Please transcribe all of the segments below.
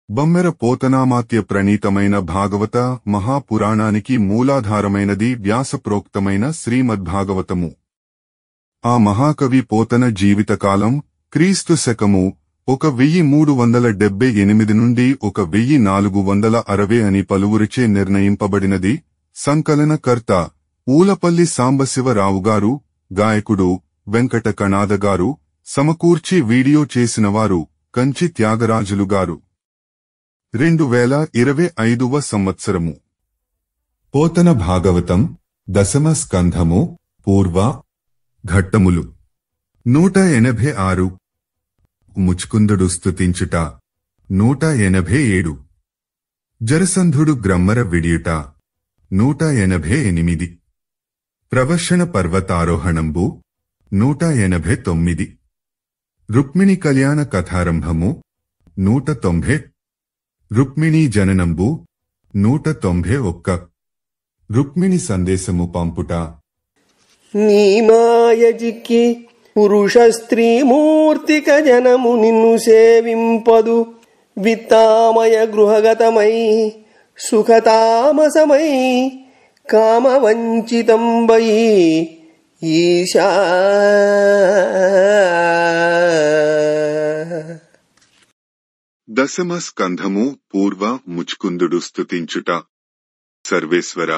బమ్మెర పోతనామాత్య ప్రణీతమైన భాగవత మహాపురాణానికి మూలాధారమైనది వ్యాసప్రోక్తమైన శ్రీమద్భాగవతము. ఆ మహాకవి పోతన జీవితకాలం క్రీస్తు శకము 1378 నుండి 1460 అని పలువురిచే నిర్ణయింపబడినది. సంకలనకర్త ఊలపల్లి సాంబశివరావుగారు, గాయకుడు వెంకట కణాదగారు, సమకూర్చి వీడియో చేసినవారు కంచి త్యాగరాజులుగారు. 2025వ సంవత్సరము. పోతన భాగవతం దశమ స్కంధము పూర్వ ఘట్టములు 186. ముచుకుందుడు స్తుతించుట 187. జరసంధుడు గ్రమ్మర విడియుట 188. ప్రవశన పర్వతారోహణంబు 189. రుక్మిణి కళ్యాణ కథారంభము 190. రుక్మిణీ జననంబు 191. రుక్మిణి సందేశము పంపుట. నీ మాయజిక్కి పురుష స్త్రీ మూర్తిక జనము నిన్ను సేవింపదు. విత్తామయ గృహగతమై సుఖతామసమై కామవంచితంబై ఈశా దశమ స్కంధము పూర్వ ముచుకుందుడు స్తుతించుట. సర్వేశ్వర,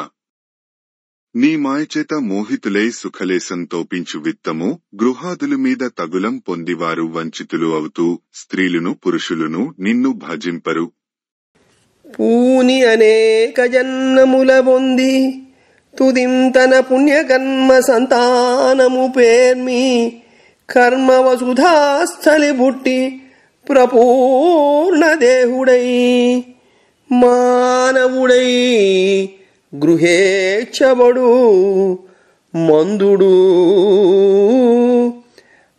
నీ మాయచేత మోహితులై సుఖలేశం తోపించు విత్తము గృహాదుల మీద తగులం పొందివారు వంచితులు అవుతూ స్త్రీలును పురుషులును నిన్ను భజింపరు. పూని అనేక జన్మముల పొంది తుదింతన పుణ్యకర్మ సంతానము పేర్మి కర్మ వసుధాస్థలి బుట్టి ప్రపూర్ణ దేహుడై మానవుడై గృహేచ్ఛబడు మందుడు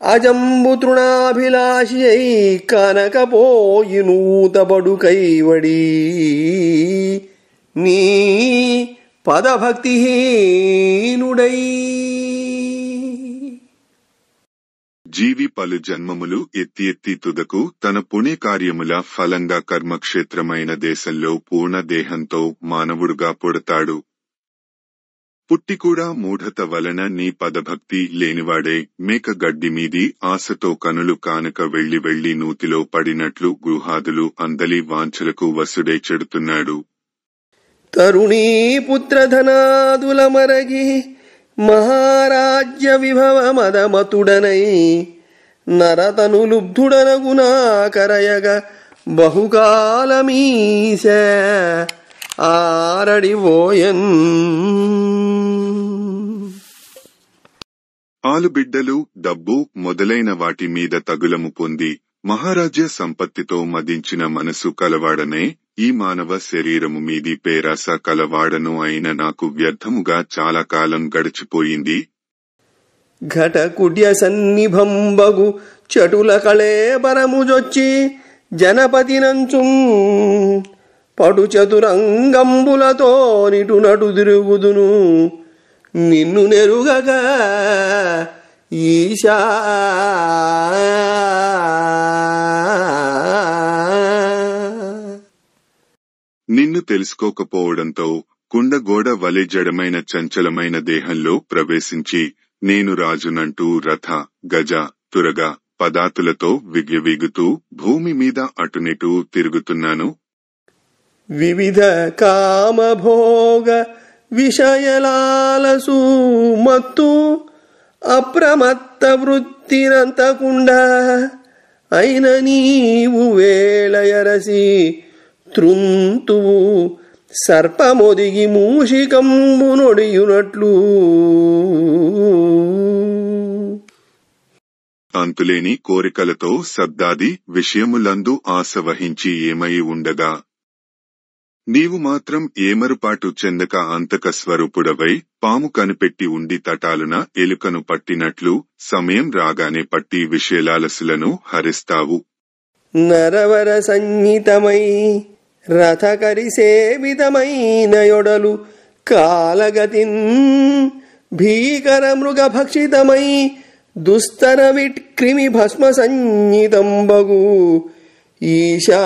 అజంబు తృణాభిలాషి అయి కనకపోయి నూతబడు కైవడి నీ పదభక్తిహీనుడై. జీవి పలు జన్మములు ఎత్తి ఎత్తి తుదకు తన పుణ్యకార్యముల ఫలంగా కర్మక్షేత్రమైన దేశంలో పూర్ణ దేహంతో మానవుడుగా పుడతాడు. పుట్టి కూడా మూఢత వలన నీ పదభక్తి లేనివాడే మేక గడ్డి మీది ఆశతో కనులు కానక వెళ్లి వెళ్లి నూతిలో పడినట్లు గృహాదులు అందలి వాంఛలకు వసుడై చెడుతున్నాడు. తరుణీ పుత్రధనాదుల మరగి మహారాజ్య విభవ మదమతుడనై నరతను లుబ్ధుడనగునా కరయగ బహుకాలమీశ ఆరడివోయన్. ఆలుబిడ్డలు, డబ్బు మొదలైన వాటి మీద తగులము పొంది మహారాజ్య సంపత్తితో మదించిన మనసు కలవాడనే ఈ మానవ శరీరము మీది పేరాస కలవాడను అయిన నాకు వ్యర్థముగా చాలా కాలం గడిచిపోయింది. ఘట కుడ్య సన్నిభంబగు చటుల కళేబరముజొచ్చి జనపతినంచు పడు చతురంగంబులతో నిటు నటు తిరుగుదును నిన్ను నెరుగక ఈశా. నిన్ను తెలుసుకోకపోవడంతో కుండగోడ వలె జడమైన చంచలమైన దేహంలో ప్రవేశించి నేను రాజునంటూ రథ, గజ, తురగ పదాతులతో విగ్యవీగుతూ భూమి మీద అటునిటూ తిరుగుతున్నాను. వివిధ కామభోగ విషయలాలసు మత్తు అప్రమత్త వృత్తిరంతకుండా అయిన నీవు వేళయరసి త్రుంతువు సర్పమొదిగి మూషికంబు నొడియునట్లు. అంతులేని కోరికలతో శబ్దాది విషయములందు ఆశ వహించి ఏమై ఉండగా నీవు మాత్రం ఏమరుపాటు చెందక అంతక స్వరూపుడవై పాము కనిపెట్టి ఉండి తటాలున ఎలుకను పట్టినట్లు సమయం రాగానే పట్టి విషయలాలసులను హరిస్తావు. నరవర సంహితమై రథకరి సేవితమైన యొడలు కాలగతిన్ భీకర మృగ భక్షితమై దుస్తర విట్క్రిమి భస్మ సంహితంబగు ఈశా.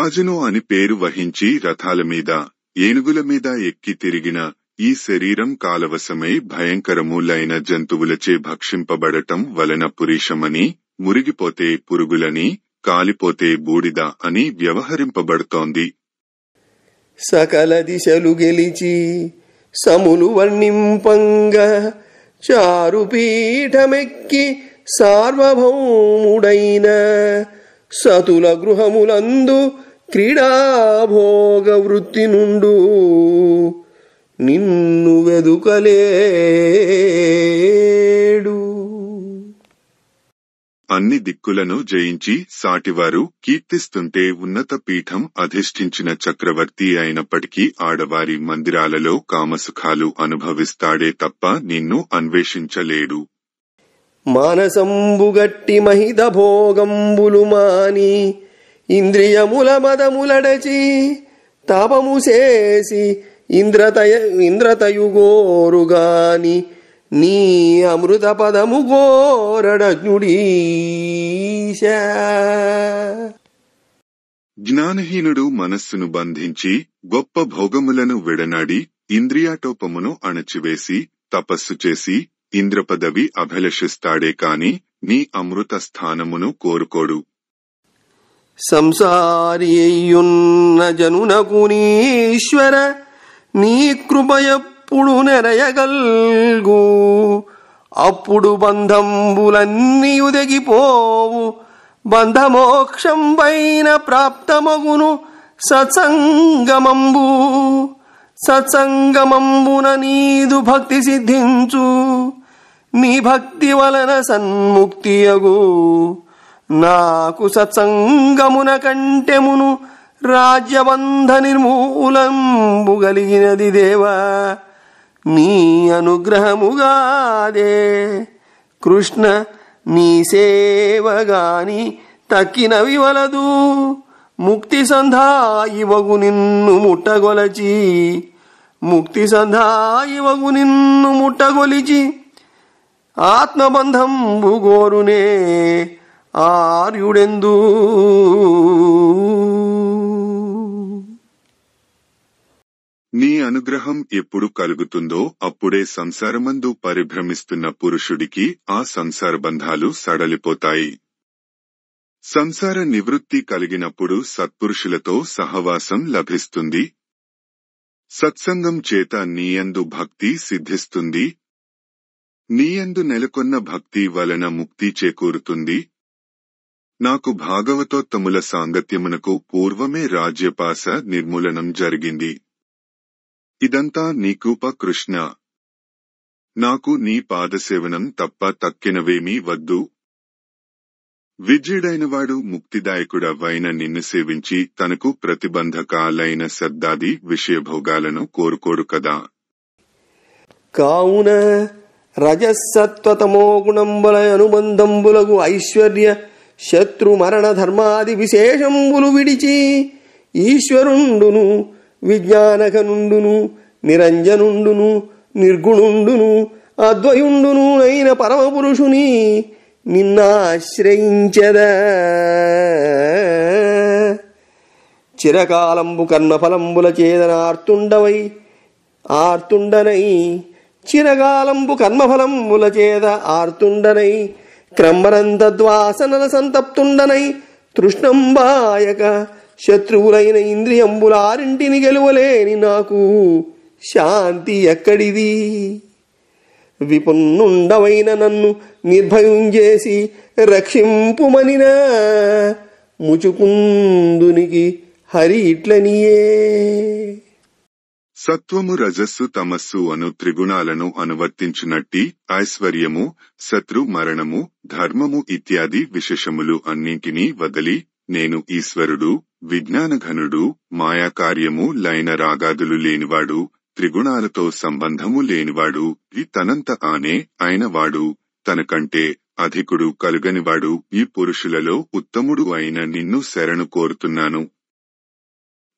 రాజును అని పేరు వహించి రథాల మీద ఏనుగుల మీద ఎక్కి తిరిగిన ఈ శరీరం కాలవశమై భయంకరములైన జంతువులచే భక్షింపబడటం వలన పురీషమని, మురిగిపోతే పురుగులని, కాలిపోతే బూడిద అని వ్యవహరింపబడుతోంది. సకల దిశలు గెలిచి సములు వర్ణింపంగా చారుపీఠమెక్కి సార్వభౌముడైన సతుల గృహములందు క్రీడాభోగ వృత్తి నుండు నిన్ను వెదుకలేడు. అన్ని దిక్కులను జయించి సాటివారు కీర్తిస్తుంటే ఉన్నత పీఠం అధిష్ఠించిన చక్రవర్తి అయినప్పటికీ ఆడవారి మందిరాలలో కామసుఖాలు అనుభవిస్తాడే తప్ప నిన్ను అన్వేషించలేడు. మానసంబుగట్టి మహిత భోగంబులు మాని ఇంద్రియముల మదములడచి తాపము చేసి ఇంద్రతయుగోరుగాని నీ అమృత పదము గోరడజ్ఞుడీశ. జ్ఞానహీనుడు మనస్సును బంధించి గొప్ప భోగములను విడనాడి ఇంద్రియాటోపమును అణచివేసి తపస్సు చేసి ఇంద్రపదవి అభిలషిస్తాడే కాని నీ అమృత స్థానమును కోరుకోడు. సంసారి అయ్యున్న జనునకు నీశ్వర నీ కృపయప్పుడు నెరయగల్గు, అప్పుడు బంధంబులన్నీ ఉదగిపోవు, బంధమోక్షం పైన ప్రాప్తమగును సత్సంగమంబు. సత్సంగమంబున నీదు భక్తి సిద్ధించు, నీ భక్తి వలన సన్ముక్తియగు. నాకు సత్సంగమున కంటెమును రాజ్యబంధ నిర్మూలంబు గలిగినది దేవా, నీ అనుగ్రహముగాదే. కృష్ణ నీ సేవగాని తక్కినవి వలదు, ముక్తి సంధాయివగు నిన్ను ముట్టగొలచి. ముక్తి సంధాయివగు నిన్ను ముట్టగొలిచి ఆత్మబంధంబు గోరునే ఆర్యుడెందు. నీ అనుగ్రహం ఎప్పుడు కలుగుతుందో అప్పుడే సంసారమందు పరిభ్రమిస్తున్న పురుషుడికి ఆ సంసార బంధాలు సడలిపోతాయి. సంసార నివృత్తి కలిగినప్పుడు సత్పురుషులతో సహవాసం లభిస్తుంది. సత్సంగం చేత నీయందు భక్తి సిద్ధిస్తుంది. నీయందు నెలకొన్న భక్తి వలన ముక్తి చేకూరుతుంది. నాకు భాగవతోత్తముల సాంగత్యమునకు పూర్వమే రాజ్యపాస నిర్మూలనం జరిగింది. ఇదంతా నీకూప కృష్ణ. నాకు నీ పాదసేవనం తప్ప తక్కినవేమీ వద్దు. విజ్ఞుడైనవాడు ముక్తిదాయకుడవైన నిన్ను సేవించి తనకు ప్రతిబంధకాలైన శబ్దాది విషయభోగాలను కోరుకోడు కదా. కావున రజసత్వతమో గుణంబుల అనుబంధంబులగు ఐశ్వర్య శత్రు మరణ ధర్మాది విశేషంబులు విడిచి ఈశ్వరుండును విజ్ఞానఘనుండును నిరంజనుండును నిర్గుణుండును అద్వయుండును అయిన పరమపురుషుని నిన్నాశ్రయించద. చిరకాలంబు కర్మఫలంబుల చేదన ఆర్తుండనై చిరకాలంబు కర్మఫలంబుల చేద ఆర్తుండనై క్రమరంతద్వాసనల సంతప్తుండనై తృష్ణంబాయక శత్రువులైన ఇంద్రియంబులారింటిని గెలువలేని నాకు శాంతి ఎక్కడిది. విపున్నుండవైన నన్ను నిర్భయం చేసి రక్షింపుమనినా ముచుకుందునికి హరి ఇట్లనియే. సత్వము రజస్సు తమస్సు అను త్రిగుణాలను అనువర్తించునట్టి ఐశ్వర్యము శత్రు మరణము ధర్మము ఇత్యాది విశేషములు అన్నింటినీ వదలి నేను ఈశ్వరుడు విజ్ఞానఘనుడు మాయాకార్యము లైన రాగాదులు లేనివాడు త్రిగుణాలతో సంబంధము లేనివాడు తనంత ఆనే అయినవాడు తనకంటే అధికుడు కలుగనివాడు ఈ పురుషులలో ఉత్తముడు అయిన నిన్ను శరణు కోరుతున్నాను.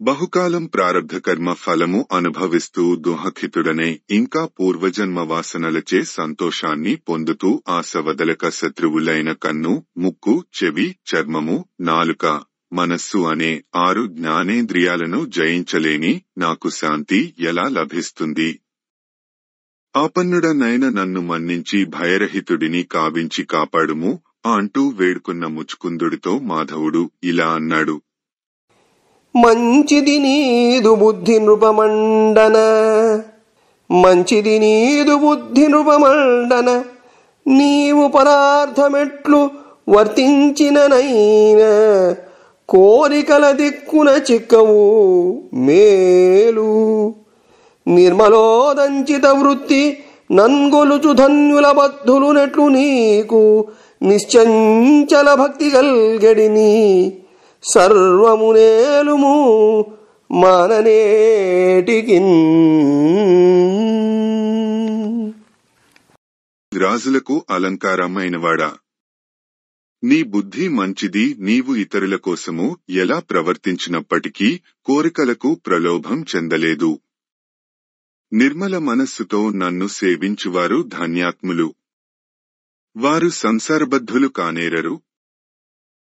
బహుకాలం ప్రారబ్ధ కర్మ ఫలము అనుభవిస్తూ దుఃఖితుడనే ఇంకా పూర్వజన్మ వాసనలచే సంతోషాన్ని పొందుతూ ఆశ వదలక శత్రువులైన కన్ను ముక్కు చెవి చర్మము నాలుక మనస్సు అనే 6 జ్ఞానేంద్రియాలను జయించలేని నాకు శాంతి ఎలా లభిస్తుంది? ఆపన్నుడనైన నన్ను మన్నించి భయరహితుడిని కావించి కాపాడుము అంటూ వేడుకున్న ముచుకుందుడితో మాధవుడు ఇలా అన్నాడు. మంచిది నీదు బుద్ధి నృపమండన, మంచిది నీదు బుద్ధి నృపమండన, నీవు పరార్థమెట్లు వర్తించిననైనా కోరికల దిక్కున చిక్కవు మేలు. నిర్మలోదంచిత వృత్తి నన్గొలుచు ధన్యుల బద్ధులు నెట్లు నీకు నిశ్చంచల భక్తి గల్గడిని సర్వమునేలుము మాననేటికిన్. రాజులకు అలంకారమైనవాడా, నీ బుద్ధి మంచిది. నీవు ఇతరుల కోసము ఎలా ప్రవర్తించినప్పటికీ కోరికలకు ప్రలోభం చెందలేదు. నిర్మల మనస్సుతో నన్ను సేవించువారు ధన్యాత్ములు. వారు సంసారబద్ధులు కానేరరు.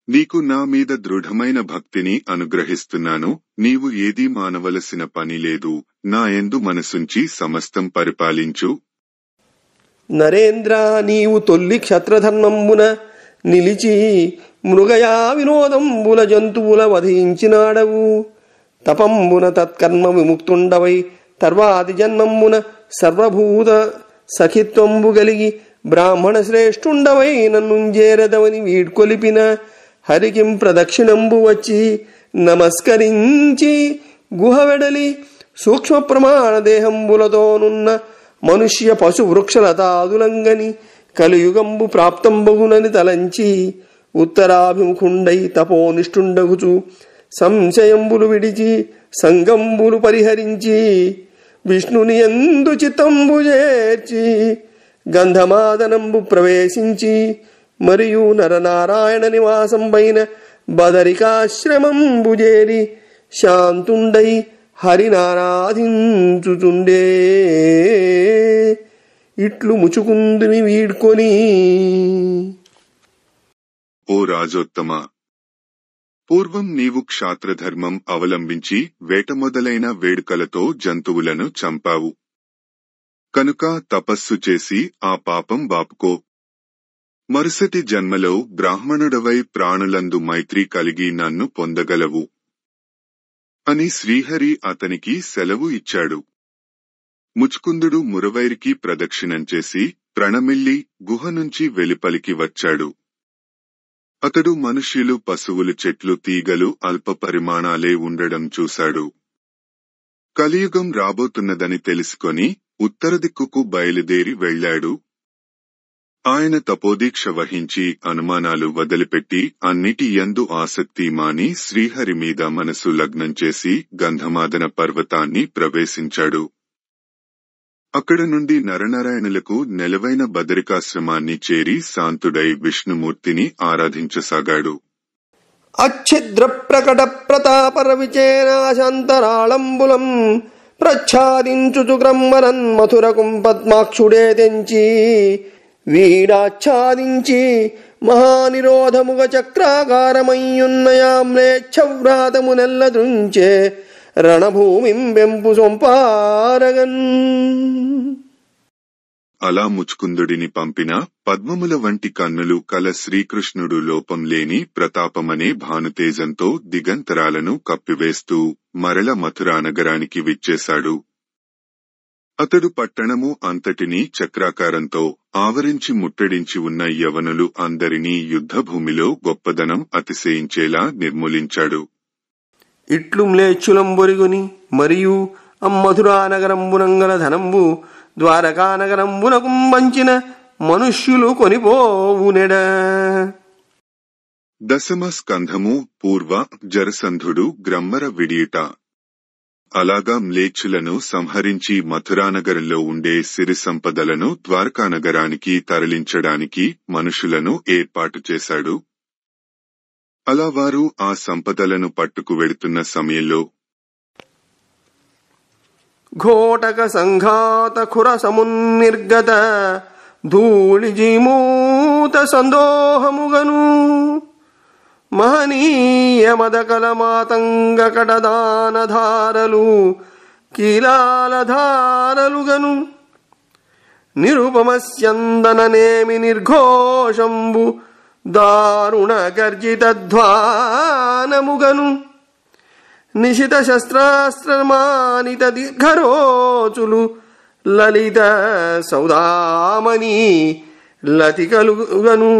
నీకు నా మీద దృఢమైన భక్తిని అనుగ్రహిస్తున్నాను. నీవు ఏదీ మానవలసిన పని లేదు. నా యందు మనసుంచి సమస్తం పరిపాలించు. నరేంద్ర, నీవు తొల్లి క్షత్రధర్మంబున నిలిచి మృగయా వినోదంబుల జంతువుల వధించినాడవు. తపంబున తత్కర్మ విముక్తుండవై తర్వాతి జన్మంబున సర్వభూత సఖిత్వంబు గలిగి బ్రాహ్మణ శ్రేష్ఠుండవై నన్నుంజేరదవని వీడ్కొలిపిన హరికిం ప్రదక్షిణంబు వచ్చి నమస్కరించి గుహ వెడలి సూక్ష్మ ప్రమాణ దేహంబులతోనున్న మనుష్య పశు వృక్షలతాదులంగని కలియుగంబు ప్రాప్తంబగునని తలంచి ఉత్తరాభిముఖుండై తపోనిష్ఠుండగుచు సంశయంబులు విడిచి సంగంబులు పరిహరించి విష్ణుని యందు చిత్తంబు చేర్చి గంధమాదనంబు ప్రవేశించి మరియు నరనారాయణ నివాసంపైన బదరికాశ్రమంబు చేరి శాంతుండై హరినారాధించుచుండే. ఇట్లు ముచుకుందుని వీడ్కొని. ఓ రాజోత్తమ, పూర్వం నీవు క్షాత్రధర్మం అవలంబించి వేట మొదలైన వేడుకలతో జంతువులను చంపావు. కనుక తపస్సు చేసి ఆ పాపం బాపుకో. మరుసటి జన్మలో బ్రాహ్మణుడవై ప్రాణులందు మైత్రి కలిగి నన్ను పొందగలవు అని శ్రీహరి అతనికి సెలవు ఇచ్చాడు. ముచుకుందుడు మురవైరికి ప్రదక్షిణం చేసి ప్రణమిల్లి గుహ నుంచి వెలుపలికి వచ్చాడు. అతడు మనుష్యులు, పశువులు, చెట్లు, తీగలు అల్ప పరిమాణాలే ఉండడం చూశాడు. కలియుగం రాబోతున్నదని తెలుసుకొని ఉత్తర దిక్కుకు బయలుదేరి వెళ్లాడు. ఆయన తపోదీక్ష వహించి అనుమానాలు వదిలిపెట్టి అన్నిటి యందు ఆసక్తి మాని శ్రీహరి మీద మనసు లగ్నం చేసి గంధమాదన పర్వతాన్ని ప్రవేశించాడు. అక్కడ నుండి నరనారాయణులకు నెలవైన బదరికాశ్రమాన్ని చేరి శాంతుడై విష్ణుమూర్తిని ఆరాధించసాగాడు. అచ్ఛిద్ర ప్రకట ప్రతాపర విచేనాశాంతరాళంబులం ప్రచ్ఛాదించుచు క్రమ్మరన్ మధురకుం పద్మాక్షుడే తెంచి వీడాచ్ఛాదించి మహానిరోధముగ చక్రాకారమయ్యున్నయామ్లేచ్ఛవ్రాతమునెల్ల దృంచే రణభూమిం వెంపు సొంపారగన్. అలా ముచుకుందుడిని పంపిన పద్మముల వంటి కన్నులు కల శ్రీకృష్ణుడు లోపం లేని ప్రతాపమనే భానుతేజంతో దిగంతరాలను కప్పివేస్తూ మరల మథురా నగరానికి విచ్చేశాడు. అతడు పట్టణము అంతటినీ చక్రాకారంతో ఆవరించి ముట్టడించి ఉన్న యవనులు అందరినీ యుద్ధభూమిలో గొప్పదనం అతిశయించేలా నిర్మూలించాడు. ఇట్లు మ్లేచ్ఛులంబొరిగుని మరియు అమ్మధురా నగరంబునంగల ధనంబు ద్వారకా నగరంబునకు వంచిన మనుష్యులు కొనిపోవునెడ. దశమ స్కంధము పూర్వ జరసంధుడు గ్రమ్మర విడియుట. అలాగా మ్లేచ్ఛులను సంహరించి మథురానగరంలో ఉండే సిరి సంపదలను ద్వారకానగరానికి తరలించడానికి మనుషులను ఏర్పాటు చేశాడు. అలా వారు ఆ సంపదలను పట్టుకు వెడుతున్న సమయంలో ఘోటక సంఘాత ఖుర సమున్నిర్గత ధూళిజీమూత సందోహముగను మహనీయ మదకల మాతంగ కటదానధారలు కీలాలధారలుగను నిరుపమస్యందననేమి నిర్ఘోషంబు దారుణ గర్జిత ధ్వానముగను నిశిత శస్త్రాస్త్రమానిత దీర్ఘరోచులు లలిత సౌదామణి లతికలుగను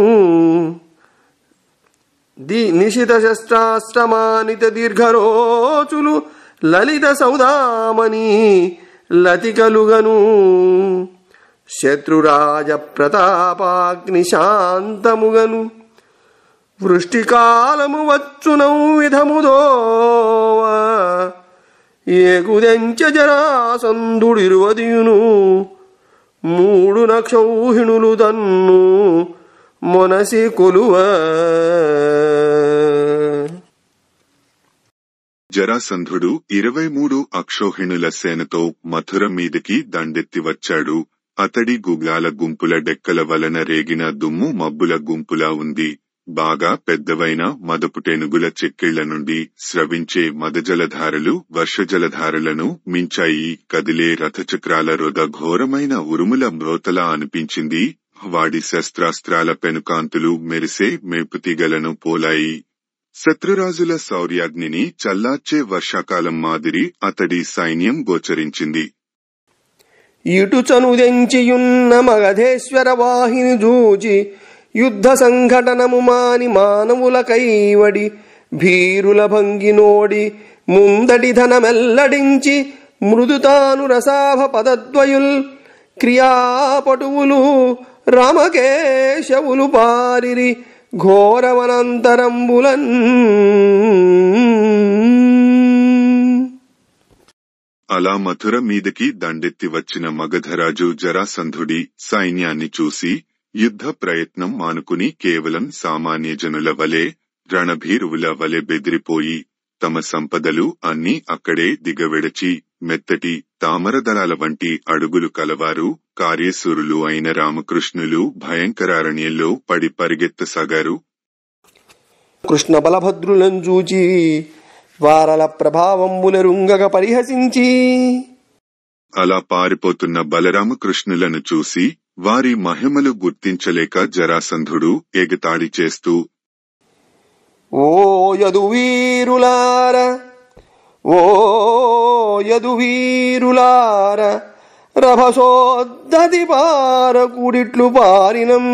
నిశిత శస్త్రాస్త్రమానిత దీర్ఘరోచులు లలిత సౌదామణి లతికలుగను శత్రురాజ ప్రతాపాగ్ని శాంతముగను వృష్టికాలము వచ్చునౌ విధముదోవ ఏగుదెంచ జరాసంధుడిరువదియును మూడు నక్షౌహిణులు తన్ను మొనసి కొలువ. జరాసంధుడు 23 అక్షౌహిణుల సేనతో మథుర మీదికి దండెత్తి వచ్చాడు. అతడి గుగ్లాల గుంపుల డెక్కల వలన రేగిన దుమ్ము మబ్బుల గుంపులా ఉంది. బాగా పెద్దవైన మదపుటేనుగుల చెక్కిళ్ల నుండి స్రవించే మదజలధారలు వర్షజలధారలను మించాయి. కదిలే రథచక్రాల రొద ఘోరమైన ఉరుముల మ్రోతలా అనిపించింది. వాడి శస్త్రాస్త్రాల పెనుకాంతులు మెరిసే మేపుతీగలను పోలాయి. శత్రురాజుల శౌర్యాగ్నిని చల్లార్చే వర్షాకాలం మాదిరి అతడి సైన్యం గోచరించింది. ఇటు చనుదెంచియున్న మగధేశ్వర వాహిని జూచి యుద్ధ సంఘటనము మాని మానవుల కైవడి భీరుల భంగినోడి ముందటి ధనమెల్లడించి మృదుతాను రసాభ పదద్వయుల్ క్రియాపటువులు రామకేశవులు పారిరి ఘోరవనంతరంబులన్. అలా మథుర మీదకి దండెత్తి వచ్చిన మగధరాజు జరాసంధుడి సైన్యాన్ని చూసి యుద్ధ ప్రయత్నం మానుకుని కేవలం సామాన్య జనుల వలె రణభీరువుల వలె బెదిరిపోయి తమ సంపదలు అన్నీ అక్కడే దిగవెడచి మెత్తటి తామరదళాల వంటి అడుగులు కలవారు కార్యశూరులు అయిన రామకృష్ణులు భయంకరారణ్యంలో పడి పరిగెత్తసాగారు. కృష్ణ బలభద్రులను చూచి వారల ప్రభావంబులరుంగగ పరిహసించి అలా పారిపోతున్న బలరామకృష్ణులను చూసి వారి మహిమలు గుర్తించలేక జరాసంధుడు ఎగతాళి చేస్తూ, ఓ యదువీరులార, ఓ యదువీరులార, రభసోద్ధతి పారకుడిట్లు పారినం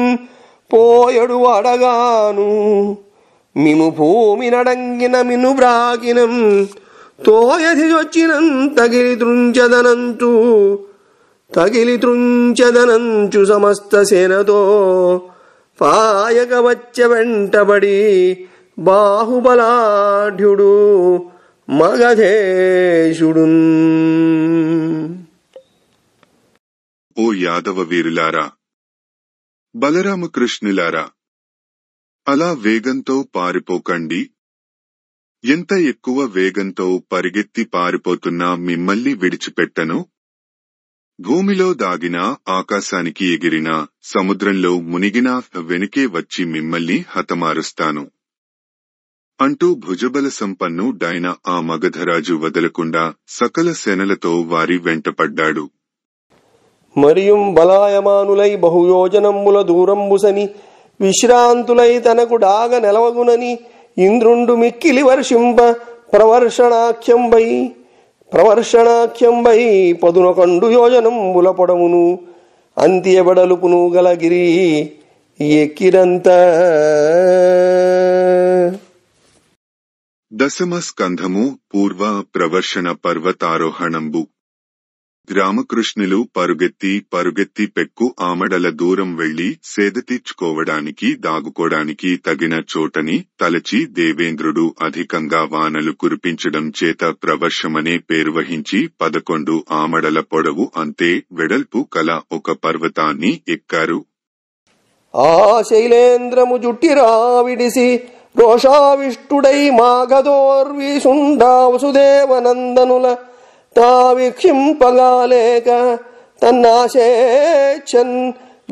పోయడు అడగాను మిము భూమి నడంగిన మిను బ్రాకినం తోయధిజొచ్చినం తగిలి త్రుంచదనంచు సమస్త సేనతో పాయక వచ్చ వెంటబడి బాహుబలాఢ్యుడు మగధేశుడు. ఓ యాదవ వీరులారా, బలరామకృష్ణులారా, అలా వేగంతో పారిపోకండి. ఎంత ఎక్కువ వేగంతో పరిగెత్తి పారిపోతున్నా మిమ్మల్ని విడిచిపెట్టను. భూమిలో దాగినా ఆకాశానికి ఎగిరినా సముద్రంలో మునిగినా వెనుకే వచ్చి మిమ్మల్ని హతమారుస్తాను అంటూ భుజబల సంపన్ను డైన ఆ మగధరాజు వదలకుండా సకల సేనలతో వారి వెంటపడ్డాడు. మరియుం బలాయమానులై బహుయోజనంబుల దూరంబుసని విశ్రాంతులై తనకు డాగ నెలవగునని ఇంద్రుండు మిక్కిలి వర్షింప ప్రవర్షణాఖ్యంబై 11 యోజనంబుల పొడవును అంత్యబడలుపును గలగిరి ఎక్కిరంత. దశమ స్కంధము పూర్వ ప్రవర్షణ పర్వతారోహణంబు. రామకృష్ణులు పరుగెత్తి పెక్కు ఆమడల దూరం వెళ్లి సేద తీర్చుకోవడానికి దాగుకోవడానికి తగిన చోటని తలచి దేవేంద్రుడు అధికంగా వానలు కురిపించడం చేత ప్రవర్షమనే పేరు వహించి 11 ఆమడల పొడవు అంతే వెడల్పు కల ఒక పర్వతాన్ని ఎక్కారు. ఆ శైలేంద్రము జుట్టిరావిడిసి రోషావిష్టుడై మాగధోర్వీసుండా వసుదేవనందనుల తావిక్షింపగాలేక తన్నాశేచ్చన్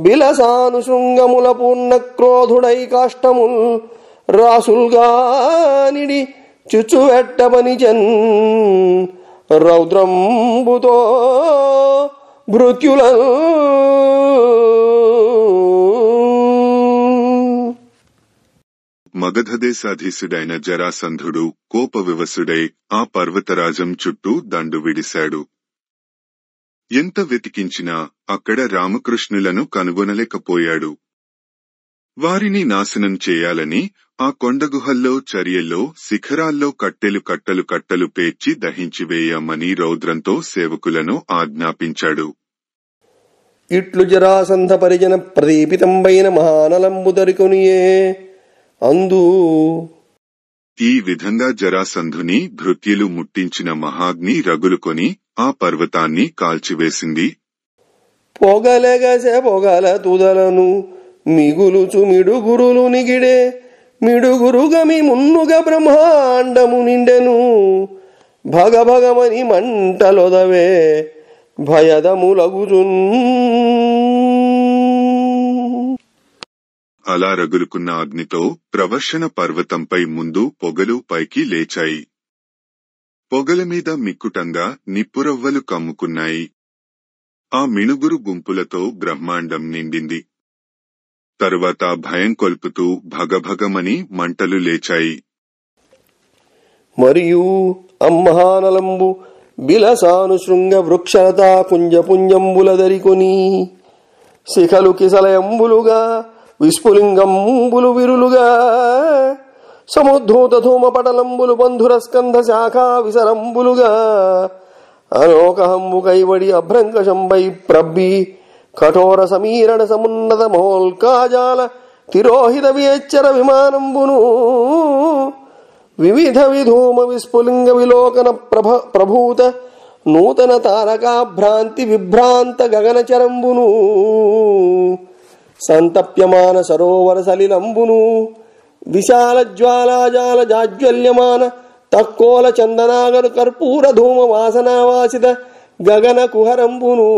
బిలసాను శృంగముల పూర్ణ క్రోధుడై కాష్టముల్ రాసుల్గానిడి చుచ్చువెట్టబనిచన్ రౌద్రంబుతో భృత్యుల మగధదేశాధీశుడైన జరాసంధుడు కోపవివసుడై ఆ పర్వతరాజం చుట్టూ దండు విడిశాడు. ఎంత వెతికించినా అక్కడ రామకృష్ణులను కనుగొనలేకపోయాడు. వారిని నాశనం చేయాలని ఆ కొండగుహల్లో, చర్యల్లో, శిఖరాల్లో కట్టెలు పేర్చి దహించివేయమని రౌద్రంతో సేవకులను ఆజ్ఞాపించాడు. ఇట్లు జరాసంధ పరిజన ప్రదీపితంబైన మహానలంబు దరికొనియే అందు. ఈ విధంగా జరాసంధుని భృత్యులు ముట్టించిన మహాగ్ని రగులుకొని ఆ పర్వతాన్ని కాల్చివేసింది. పొగలెగసె పొగల తుదలను మిగులుచు మిడుగురులు నిగిడే మిడుగురుగమి మున్నుగ బ్రహ్మాండము నిండెను భగభగమని మంటలొదవే భయదములగుచున్. అలా రగులుకున్న అగ్నితో ప్రవర్షణ పర్వతంపై ముందు పొగలు పైకి లేచాయి. పొగల మీద మిక్కుటంగా నిప్పురవ్వలు కమ్ముకున్నాయి. ఆ మిణుగురు గుంపులతో బ్రహ్మాండం నిండింది. తరువాత భయం కొల్పుతూ భగభగమని మంటలు లేచాయి. మరియు అమ్మహానలంబు బిలసాను శృంగ వృక్షలతా కుంజపుంజంబుల దరికొని శిఖలు కిసలయంబులుగా విస్ఫులింగంబులు విరులుగా సముద్ధూత ధూమ పటలంబులు బంధుర స్కంధ శాఖా విసరంబులుగా అనోకహంబు కైవడి అభ్రంకశంబై ప్రబ్బి కఠోర సమీరణ సమున్నత మహోల్కాజాల తిరోహిత వియచ్చర విమానంబును వివిధ విధూమ విస్ఫులింగ విలోకన ప్రభూత నూతన తారకాభ్రాంతి విభ్రాంత గగనచరంబును సంతప్యమాన సరోవర సలిలంబును విశాల జ్వాలాజాల జాజ్వల్యమాన తక్కోల చందనాగరు కర్పూర ధూమ వాసనావాసిత గగన కుహరంబును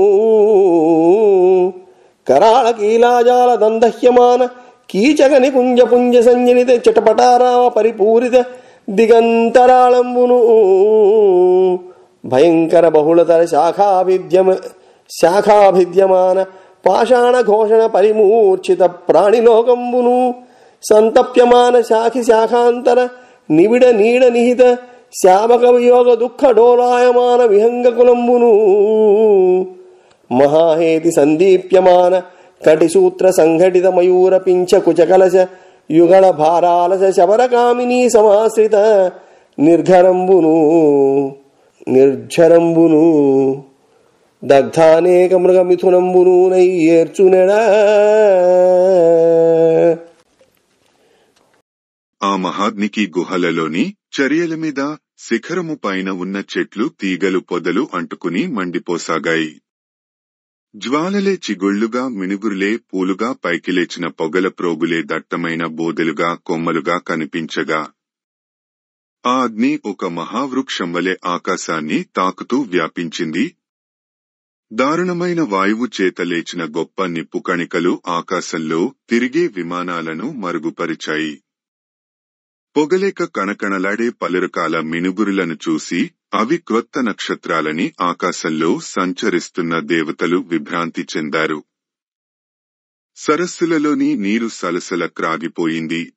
కరాళ కీలాజాల దందహ్యమాన కీచక నికుంజ పుంజ సంజనిత చటపటారావ పరిపూరిత దిగంతరాళంబును భయంకర బహుళతర శాఖాభిద్యమాన పాషాణ ఘోషణ పరిమూర్ఛిత ప్రాణిలోకంబును సంతప్యమాన శాఖి శాఖాంతర నివిడ నీడ నిహిత శామక వియోగ దుఃఖ డోలాయమాన విహంగకులంబును మహాహేతి సందీప్యమాన కటిసూత్ర సంఘటిత మయూర పింఛ కుచకలశ యుగళ భారాలస శబరకామినీ సమాశ్రిత నిర్ఘరంబును నిర్ఝరంబును దగ్ధానేక మృగ మిథునంబును నయ్యేర్చునెడా. ఆ మహాగ్నికి గుహలలోని చర్యల మీద శిఖరము పైన ఉన్న చెట్లు తీగలు పొదలు అంటుకుని మండిపోసాగాయి. జ్వాలలే చిగుళ్లుగా మినుగురులే పూలుగా పైకి లేచిన పొగల ప్రోగులే దట్టమైన బోదెలుగా కొమ్మలుగా కనిపించగా ఆ అగ్ని ఒక మహావృక్షం వలె ఆకాశాన్ని తాకుతూ వ్యాపించింది. దారుణమైన వాయువు చేత లేచిన గొప్ప నిప్పు కణికలు ఆకాశంలో తిరిగే విమానాలను మరుగుపరిచాయి. పొగలేక కణకణలాడే పలురకాల మినుగురులను చూసి అవి క్రొత్త నక్షత్రాలని ఆకాశంలో సంచరిస్తున్న దేవతలు విభ్రాంతి చెందారు. సరస్సులలోని నీరు సలసల క్రాగిపోయింది.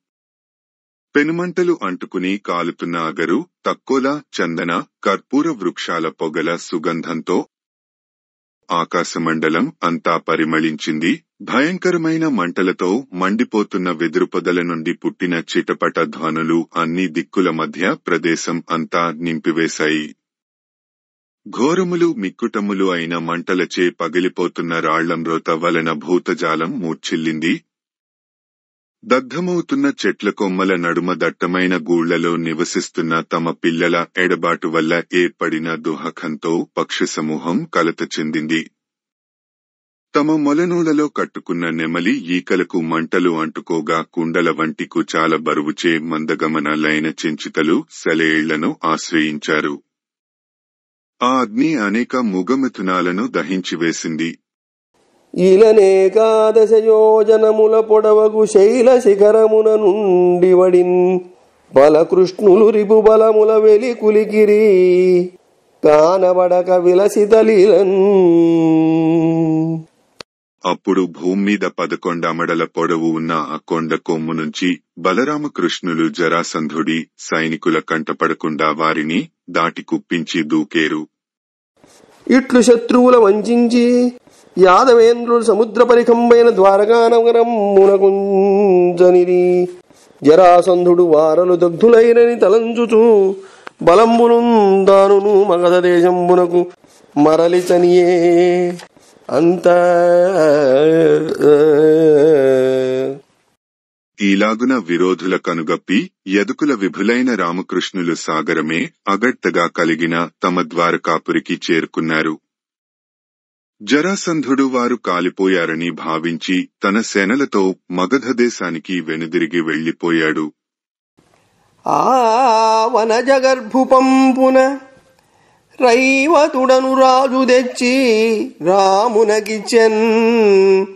పెనుమంటలు అంటుకుని కాలుతున్న అగరు, తక్కోల, చందన, కర్పూర వృక్షాల పొగల సుగంధంతో ఆకాశమండలం అంతా పరిమళించింది. భయంకరమైన మంటలతో మండిపోతున్న వెదురు పొదల నుండి పుట్టిన చిటపట ధ్వనులు అన్ని దిక్కుల మధ్య ప్రదేశం అంతా నింపివేశాయి. ఘోరములు మిక్కుటములు అయిన మంటలచే పగిలిపోతున్న రాళ్లంరోత వలన భూతజాలం మూర్ఛిల్లింది. దగ్ధమవుతున్న చెట్ల కొమ్మల నడుమ దట్టమైన గూళ్లలో నివసిస్తున్న తమ పిల్లల ఎడబాటు వల్ల ఏర్పడిన దుహకంతో పక్షి సమూహం కలత చెందింది. తమ మొలనూలలో కట్టుకున్న నెమలి ఈకలకు మంటలు అంటుకోగా కుండల వంటి కుచాల బరువుచే మందగమనాలైన చెంచుతలు సెలయేళ్లను ఆశ్రయించారు. ఆ అగ్ని అనేక మూగమిథునాలను దహించివేసింది. ఇలనేకాదశ యోజనముల పొడవగు శైల శిఖరమున నుండి వడిన్ బలకృష్ణులు రిపు బలముల వెలి కులికిరి కానబడక విలసితలీలన్. అప్పుడు భూమి మీద 11 అమడల పొడవు ఉన్న ఆ కొండ కొమ్ము నుంచి బలరామకృష్ణులు జరాసంధుడి సైనికుల కంటపడకుండా వారిని దాటి కుప్పించి దూకేరు. ఇట్లు శత్రువుల వంచించి యాదవేంద్రులు సముద్ర పరికంబైన ద్వారకానగరమునకుంజనిరి. జరాసంధుడు వారలు దగ్ధులైనని తలంచుచు బలంబునుందానును మగధ దేశంబునకు మరలిచనియే. అంత ఈలాగున విరోధుల కనుగప్పి యదుకుల విభులైన రామకృష్ణులు సాగరమే అగడ్తగా కలిగిన తమ ద్వారకాపురికి చేరుకున్నారు. జరాసంధుడు వారు కాలిపోయారని భావించి తన సేనలతో మగధ దేశానికి వెనుదిరిగి వెళ్లిపోయాడు. ఆ వనజగర్భుపంపున రైవతుడను రాజు తెచ్చి రామునకిచెన్.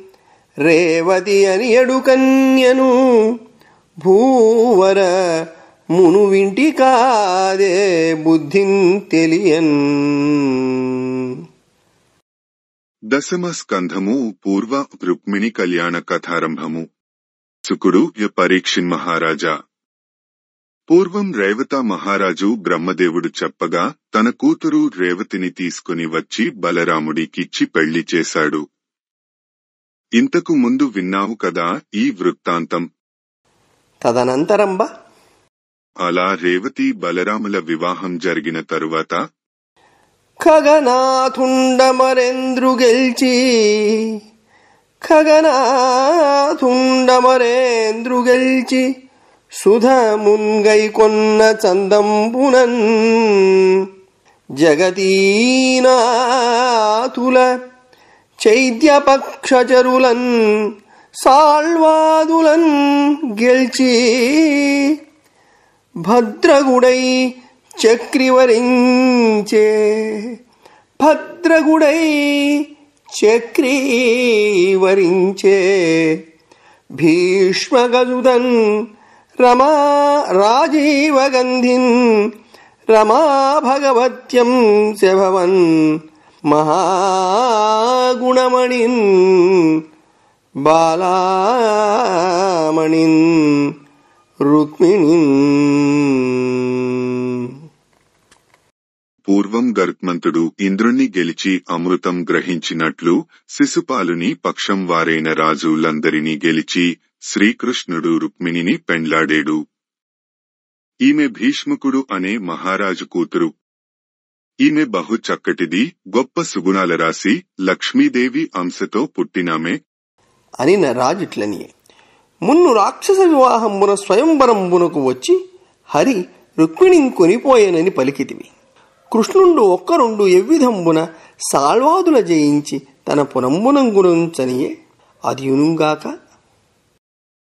రేవతి అని ఎడు కన్యను భూవర మును వింటి కాదే బుద్ధిన్ తెలియన్. దశమ స్కంధము పూర్వ రుక్మిణి కళ్యాణ కథారంభము. శుకుడు పరీక్షిన్ మహారాజా. పూర్వం రేవత మహారాజు బ్రహ్మదేవుడు చెప్పగా తన కూతురు రేవతిని తీసుకుని వచ్చి బలరాముడికిచ్చి పెళ్లి చేశాడు. ఇంతకు ముందు విన్నావు కదా ఈ వృత్తాంతం. తదనంతరంబ అలా రేవతి బలరాముల వివాహం జరిగిన తరువాత ఖగనాథుండమరేంద్రు గెల్చి సుధమున్గై కొన్న చందంబునన్ జగతీనాథుల చైద్యపక్షచరులన్ సాళ్వాదులన్ గెల్చి భద్రగుడై చక్రీవరించే భీష్మగజుదన్ రమా రాజీవగంధిన్ రమా భగవత్యం శభవన్ మహాగుణమణిన్ బాలామణిన్ రుక్మిణిన్. పూర్వం గరుత్మంతుడు ఇంద్రుణ్ణి గెలిచి అమృతం గ్రహించినట్లు శిశుపాలుని పక్షం వారైన రాజులందరినీ గెలిచి శ్రీకృష్ణుడు రుక్మిణిని పెండ్లాడేడు. ఈమె భీష్మకుడు అనే మహారాజు కూతురు. ఈమె బహు చక్కటిది, గొప్ప సుగుణాల రాసి లక్ష్మీదేవి అంశతో పుట్టినామే అని రాజిట్లని. మున్ను రాక్షస వివాహంబున స్వయంవరంబునకు వచ్చి హరి రుక్మిణిని కొనిపోయేనని పలికితివి. కృష్ణుండు ఒక్కరుండు ఎవ్విధంబున సాళ్వాదుల జయించి తన పునంబునంగునుంచనియే అదియునుగాక.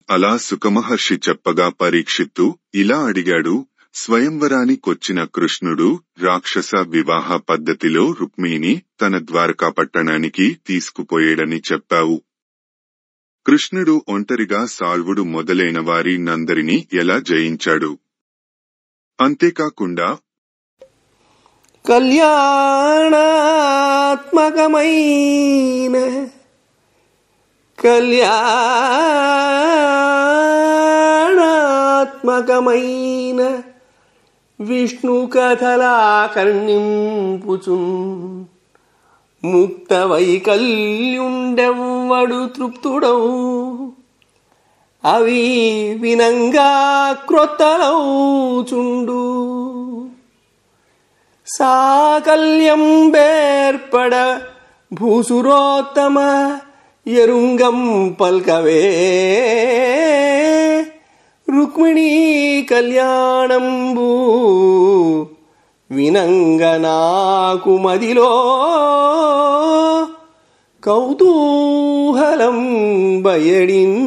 అలా సుఖమహర్షి చెప్పగా పరీక్షిత్తు ఇలా అడిగాడు. స్వయంవరానికొచ్చిన కృష్ణుడు రాక్షస వివాహ పద్ధతిలో రుక్మిణిని తన ద్వారకా పట్టణానికి తీసుకుపోయేడని చెప్పావు. కృష్ణుడు ఒంటరిగా సాల్వుడు మొదలైన వారి నందరినీ ఎలా జయించాడు? అంతేకాకుండా కళ్యాణాత్మకమైన విష్ణు కథలా కర్ణింపుచున్ ముక్త వైకల్యుండెవ్వడు తృప్తుడవు అవి వినంగా క్రొత్తలౌచుండు సాకల్యం బేర్పడ భూసురోత్తమ ఎరుంగం పల్కవే రుక్మిణీ కళ్యాణంబు వినంగ నాకు మదిలో కౌతూహలం బయడిన్.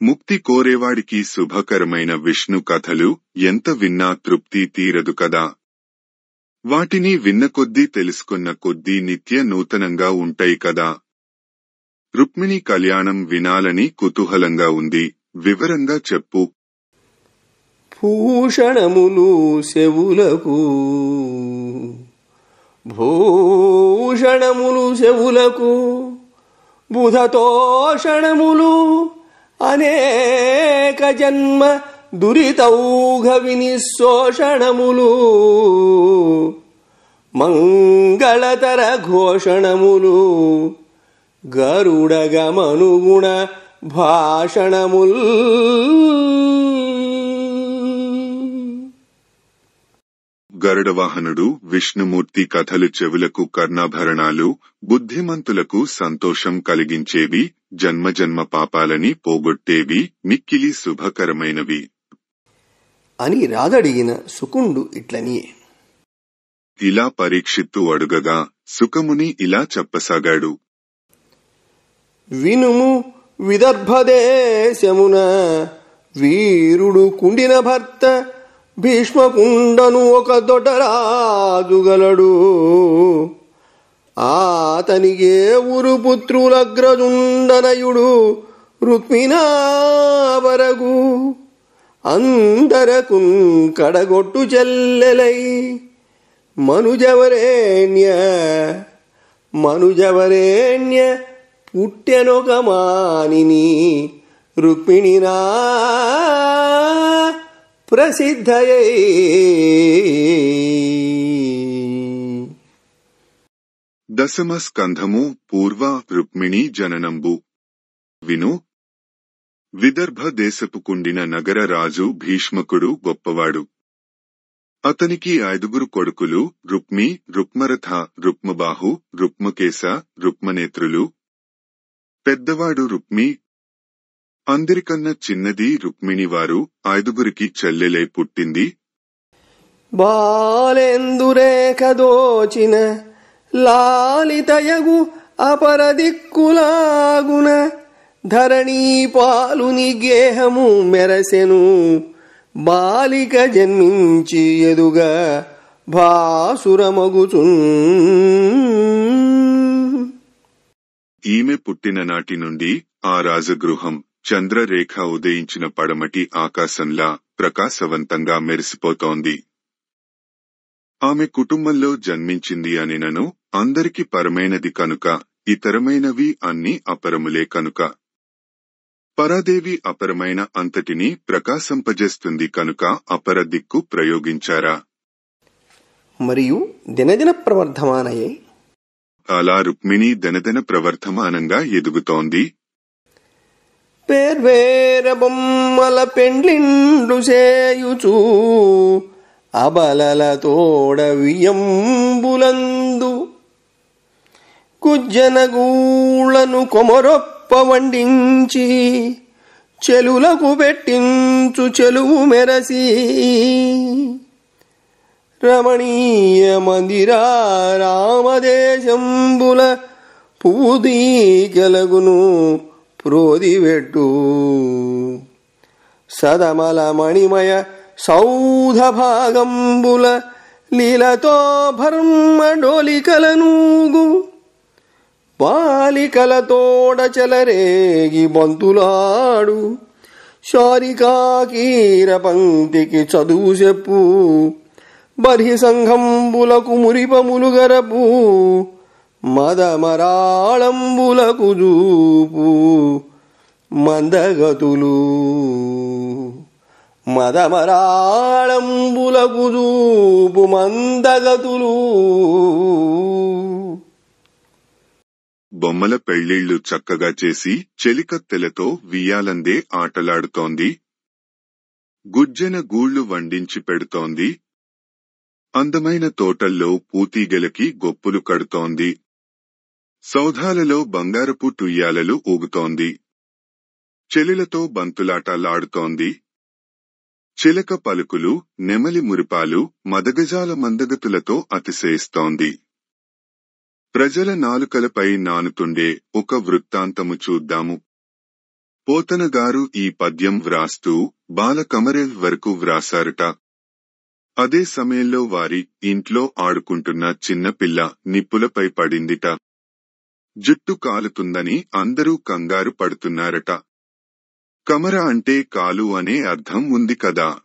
ముక్తి కోరేవాడికి శుభకరమైన విష్ణు కథలు ఎంత విన్నా తృప్తి తీరదు కదా. వాటిని విన్న కొద్దీ తెలుసుకున్న కొద్దీ నిత్య నూతనంగా ఉంటాయి కదా. రుక్మిణి కళ్యాణం వినాలని కుతూహలంగా ఉంది, వివరంగా చెప్పు. భూషణములు శవులకు, భూషణములు శవులకు, బుధతోషణములు అనేక జన్మ దురితౌఘ వినిశోషణములు, మంగళతర ఘోషణములు, గరుడగమనుగుణ భాషణముల్. గరుడవాహనుడు విష్ణుమూర్తి కథలు చెవులకు కర్ణాభరణాలు, బుద్ధిమంతులకు సంతోషం కలిగించేవి, జన్మజన్మ పాపాలని పోగొట్టేవి, మిక్కిలి శుభకరమైనవి అని రాదడిగిన సుకుండు ఇట్లనియే. ఇలా పరీక్షిత్తు అడుగగా సుకముని ఇలా చెప్పసాగాడు. వినుము, విదర్భదేశమున వీరుడు కుండిన భర్త భీష్మకుండను ఒక దొడ్డరాజుగలడు. ఆతనిగే ఊరు పుత్రులగ్రజుండనయుడు రుక్మిణావరగు, అందరకున్ కడగొట్టు చెల్లెలై మనుజవరేణ్య పుట్టెనొక మానిని రుక్మిణినా ప్రసిద్ధయై. దశమ స్కంధము పూర్వ రుక్మిణీ జననంబు. విను. విదర్భ దేశపు కుండిన నగర రాజు భీష్మకుడు గొప్పవాడు. అతనికి 5 కొడుకులు, రుక్మి, రుక్మరథ, రుక్మబాహు, రుక్మకేశ, రుక్మనేత్రులు. పెద్దవాడు రుక్మి. అందరికన్నా చిన్నది రుక్మిణివారు 5 చెల్లెలై పుట్టింది. బాలేందురేఖ దోచిన లాలితయగు అపరదిక్కులాగున ధరణీ పాలుని గేహము మెరసెను. బాలిక జన్మించి ఎదుగా భాసురమగుచున్. ఈమె పుట్టిన నాటి నుండి ఆ రాజగృహం చంద్రరేఖ ఉదయించిన పడమటి ఆకాశంలా ప్రకాశవంతంగా మెరిసిపోతోంది. ఆమె కుటుంబంలో జన్మించింది అనినను అందరికి పరమైనది కనుక, ఇతరమైనవి అన్ని అపరములే కనుక. పరాదేవి అపరమైన అంతటినీ ప్రకాశంపజేస్తుంది కనుక అపర దిక్కు ప్రయోగించారా. మరియు దినదిన ప్రవర్ధమానయే. అలా రుక్మిణి దినదిన ప్రవర్ధమానంగా ఎదుగుతోంది. పేర్వేర బొమ్మల పెండ్లిండు సేయుచూ అబలలతోడ వియంబులందు కుజ్జనగూళ్లను కొమరొప్ప వండించి చెలులకు పెట్టించు చెలువు మెరసి రమణీయ మందిరా రామదేశంబుల పూదీకెలగును ప్రోదివెట్టు సదమల మణిమయ సౌధ భాగంబుల లీలతో భర్మడోలికలనూగు బాలికలతోడ చెలరేగి బంతులాడు శారికాకీర పంక్తికి చదువు చెప్పు బర్హి సంఘంబులకు మురిపములు గరపు మదమరాళంబులకు జూపు మందగతులు మదమరాళంబులకు జూపు మందగతులు. బొమ్మల పెళ్లిళ్లు చక్కగా చేసి చెలికత్తెలతో వియ్యాలందే ఆటలాడుతోంది. గుజ్జెన గూళ్లు వండించి పెడుతోంది. అందమైన తోటల్లో పూతీగెలకి గొప్పులు కడుతోంది. సౌధాలలో బంగారపు టుయ్యాలలు ఊగుతోంది. చెలిలతో బంతులాటలాడుతోంది. చిలక పలుకులు, నెమలి మురిపాలు, మదగజాల మందగతులతో అతిశయిస్తోంది. ప్రజల నాలుకలపై నానుతుండే ఒక వృత్తాంతము చూద్దాము. పోతనగారు ఈ పద్యం వ్రాస్తూ బాలకమరేవ్ వరకు వ్రాసారట. అదే సమయంలో వారి ఇంట్లో ఆడుకుంటున్న చిన్నపిల్ల నిప్పులపై పడిందిట. జుట్టు కాలుతుందని అందరూ కంగారు పడుతున్నారట. కమర అంటే కాలు అనే అర్థం ఉంది కదా.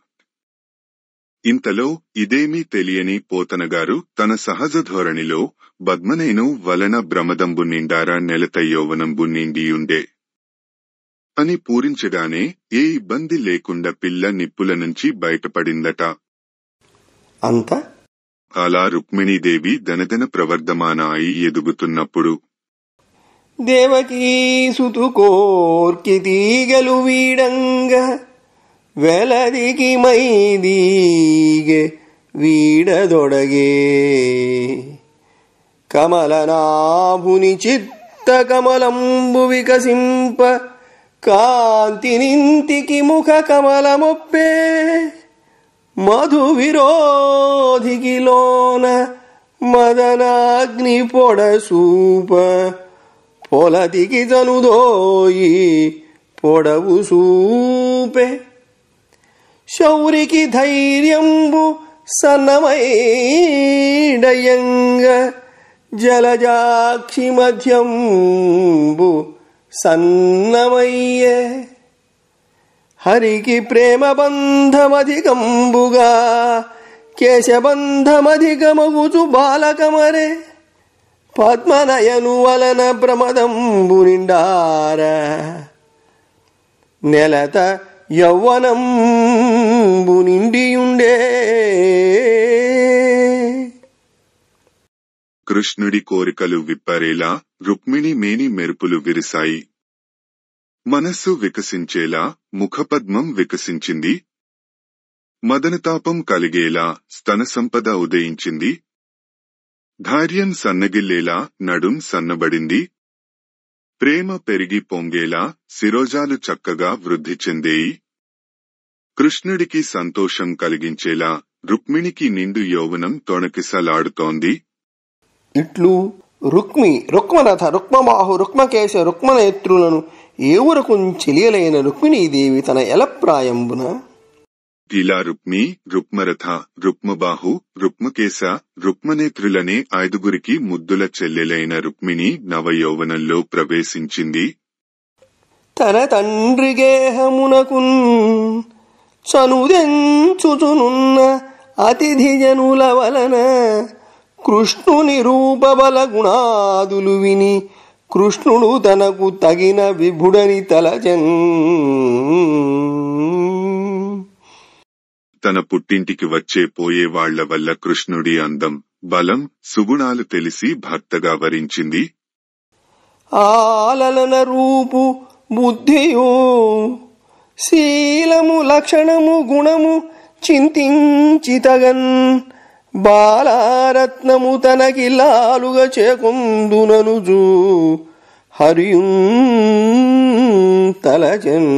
ఇంతలో ఇదేమీ తెలియని పోతనగారు తన సహజ ధోరణిలో బద్మనేను వలన భ్రమదంబు నిండారా నెలత యౌవనంబు నిండియుండే అని పూరించగానే ఏ ఇబ్బంది లేకుండా పిల్ల నిప్పుల నుంచి బయటపడిందట. అంత అలా రుక్మిణీదేవి దనదన ప్రవర్ధమాన అయి ఎదుగుతున్నప్పుడు దేవకీ సుతుకోర్కి తీగలు వీడంగ వెలదికి మైదీగె వీడదొడగే కమలనాభుని చిత్త కమలంబు వికసింప కాంతి నింతికి ముఖ కమలమొప్పే మధు విరోధికి లోన మదనాగ్ని పొడసూప పొలతికి జనుదోయి పొడవు సూపే శౌరికి ధైర్యంబు సన్నమైడయంగ జలజాక్షి మధ్యంబు సన్నమయ్యే హరికి ప్రేమ బంధమధికంబుగా కేశబంధమధికమగుచు బాలకమరే పద్మనయను వలన ప్రమదంబు నిండార నెలత యౌవనంబు నిండియుండే. కృష్ణుడి కోరికలు విప్పరేలా రుక్మిణి మేని మెరుపులు విరిశాయి. మనస్సు వికసించేలా ముఖపద్మం వికసించింది. మదనతాపం కలిగేలా స్తన సంపద ఉదయించింది. ధైర్యం సన్నగిల్లేలా నడుం సన్నబడింది. ప్రేమ పెరిగి పొంగేలా శిరోజాలు చక్కగా వృద్ధి చెందేయి. కృష్ణుడికి సంతోషం కలిగించేలా రుక్మిణికి నిండు యౌవనం తొణకిసలాడుతోంది. ఇట్లు రుక్మరథ రుక్మబాహు రుక్మకేశ రుక్మనేత్రులను ఏవురకు చెలియలైన రుక్మిణీదేవి తన ఎలప్రాయంబున ఇలా రుక్మరథ రుక్మబాహు రుక్మకేశ రుక్మనేత్రులనే 5గురికి ముద్దుల చెల్లెలైన రుక్మిణి నవయౌవనంలో ప్రవేశించింది. తన తండ్రి గేహమునకున్ చనుదెంచుచునున్న అతిథి జనుల వలన కృష్ణుని రూపబల గుణాదులు విని కృష్ణుడు తనకు తగిన విభుడని తలచెన్. తన పుట్టింటికి వచ్చే పోయే వాళ్ల వల్ల కృష్ణుడి అందం, బలం, సుగుణాలు తెలిసి భర్తగా వరించింది. ఆలలన రూపు బుద్ధియు శీలము లక్షణము గుణము చింతించి తగన్ బాలారత్నము తనకిల్లాలుగా చేకొందుననుజు హరియున్ తలచెన్.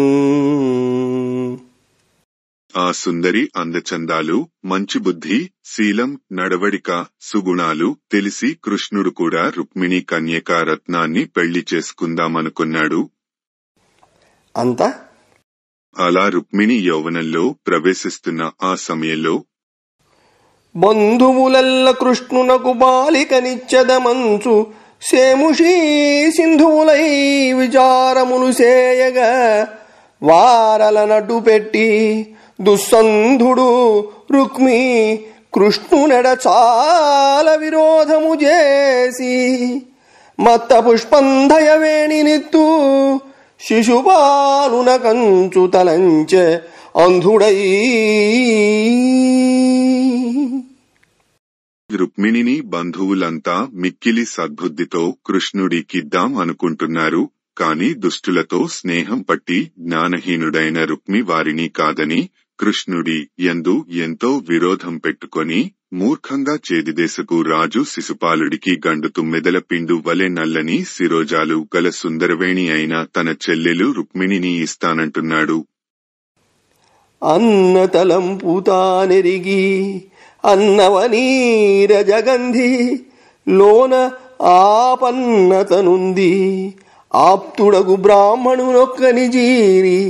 ఆ సుందరి అందచందాలు, మంచి బుద్ధి, శీలం, నడవడిక, సుగుణాలు తెలిసి కృష్ణుడు కూడా రుక్మిణి కన్యకా రత్నాన్ని పెళ్లి చేసుకుందామనుకున్నాడు. అంతా అలా రుక్మిణి యౌవనంలో ప్రవేశిస్తున్న ఆ సమయంలో బంధువులల్ల కృష్ణునకు బాలికనిచ్చదమంచు సేముషీ సింధువులై విచారములు సేయగా వారల నటు పెట్టి దుస్సంధుడు రుక్మి కృష్ణునెడ చాల విరోధము చేసి మత్త పుష్పంధయవేణి నిత్తు శిశుపాలున కంచు తలంచె అంధుడై. రుక్మిణిని బంధువులంతా మిక్కిలి సద్బుద్ధితో కృష్ణుడికిద్దాం అనుకుంటున్నారు. కాని దుష్టులతో స్నేహం పట్టి జ్ఞానహీనుడైన రుక్మి వారిని కాదని కృష్ణుడి యందు ఎంతో విరోధం పెట్టుకొని మూర్ఖంగా చేదిదేశకు రాజు శిశుపాలుడికి గండు తుమ్మెదల పిండు వలె నల్లని శిరోజాలు గల సుందరవేణి అయిన తన చెల్లెలు రుక్మిణిని ఇస్తానంటున్నాడు. అన్న తలంపుతానెరిగి అన్నవనీర జగంధి లోన ఆపన్నతనుంది ఆప్తుడగు బ్రాహ్మణునొక్కని జీరి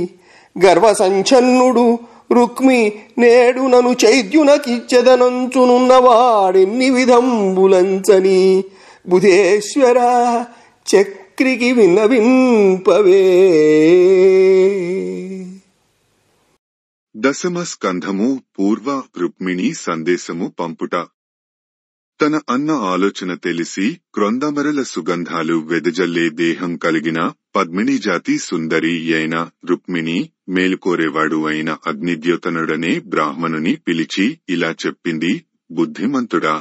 గర్వసంచన్నుడు రుక్మి నేడు నను చైద్యునకిచ్చెదనంచునున్నవాడెన్ని విధంబులంచని బుధేశ్వర చక్రికి విన్నవింపవే. దశమ స్కంధము పూర్వ రుక్మిణి సందేశము పంపుట. తన అన్న ఆలోచన తెలిసి క్రొందమరల సుగంధాలు వెదజల్లే దేహం కలిగిన పద్మిని జాతి సుందరి అయిన రుక్మిణి మేలుకోరేవాడు అయిన అగ్నిద్యోతనుడనే బ్రాహ్మణుని పిలిచి ఇలా చెప్పింది: బుద్ధిమంతుడా,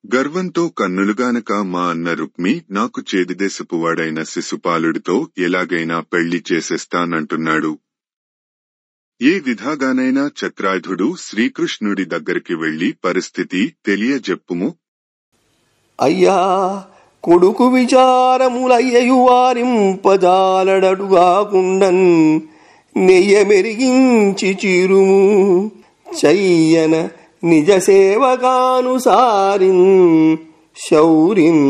గర్వంతో కన్నులుగానక మా అన్న రుక్మి నాకు చేదిదేశపువాడైన శిశుపాలుడితో ఎలాగైనా పెళ్లి చేసేస్తానంటున్నాడు. ఏ విధాగానైనా చక్రాయుధుడు శ్రీకృష్ణుడి దగ్గరికి వెళ్లి పరిస్థితి తెలియజెప్పుము. అయ్యా, కొడుకు విచారములయ్యయు వారింపజాలడడుగాకుండన్ నెయ్యమెరిగించి చీరుము చెయ్యన నిజ సేవకానుసారిన్ శౌరిన్.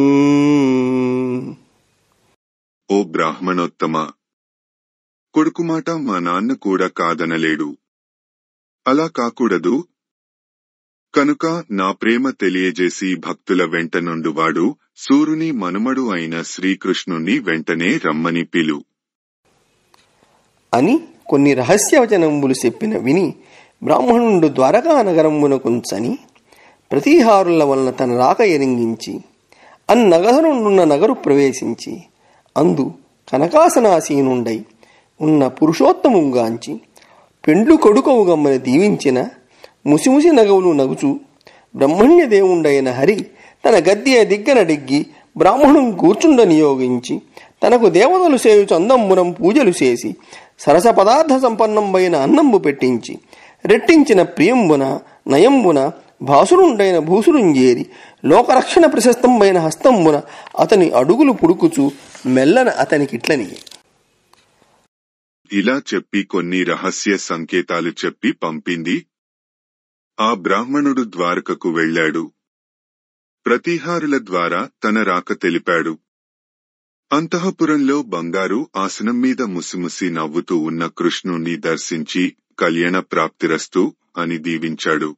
ఓ బ్రాహ్మణోత్తమ, కొడుకు మాట మా నాన్న కూడా కాదనలేడు. అలా కాకూడదు. కనుక నా ప్రేమ తెలియజేసి భక్తుల వెంట నుండువాడు సూరుని మనుమడు అయిన శ్రీకృష్ణుణ్ణి వెంటనే రమ్మని పిలు అని కొన్ని రహస్యవచనంబులు చెప్పిన విని బ్రాహ్మణుడు ద్వారకా నగరమునకుంచని ప్రతీహారుల వలన తన రాక ఎరింగించి అన్నగరుండున్న నగరు ప్రవేశించి అందు కనకాసనాసీనుండై ఉన్న పురుషోత్తముగాంచి పెండ్లు కొడుకవుగమ్మని దీవించిన ముసిముసి నగవులు నగుచు బ్రహ్మణ్యదేవుండైన హరి తన గద్దె దిగ్గనడిగ్గి బ్రాహ్మణుని కూర్చుండ నియోగించి తనకు దేవతలు సేయు చందంబునం పూజలు చేసి సరస పదార్థ సంపన్నంబైన అన్నంబు పెట్టించి రెట్టించిన ప్రియంబున నయంబున భాసురుండైన భూసురుంజేరి లోకరక్షణ ప్రశస్తంబైన హస్తంబున అతని అడుగులు పుడుకుచు మెల్లన అతనికిట్లని ఇలా చెప్పి కొన్ని రహస్య సంకేతాలు చెప్పి పంపింది. ఆ బ్రాహ్మణుడు ద్వారకకు వెళ్లాడు. ప్రతీహారుల ద్వారా తన రాక తెలిపాడు. అంతఃపురంలో బంగారు ఆసనం మీద ముసిముసి నవ్వుతూ ఉన్న కృష్ణుణ్ణి దర్శించి కళ్యాణ ప్రాప్తిరస్తు అని దీవించాడు.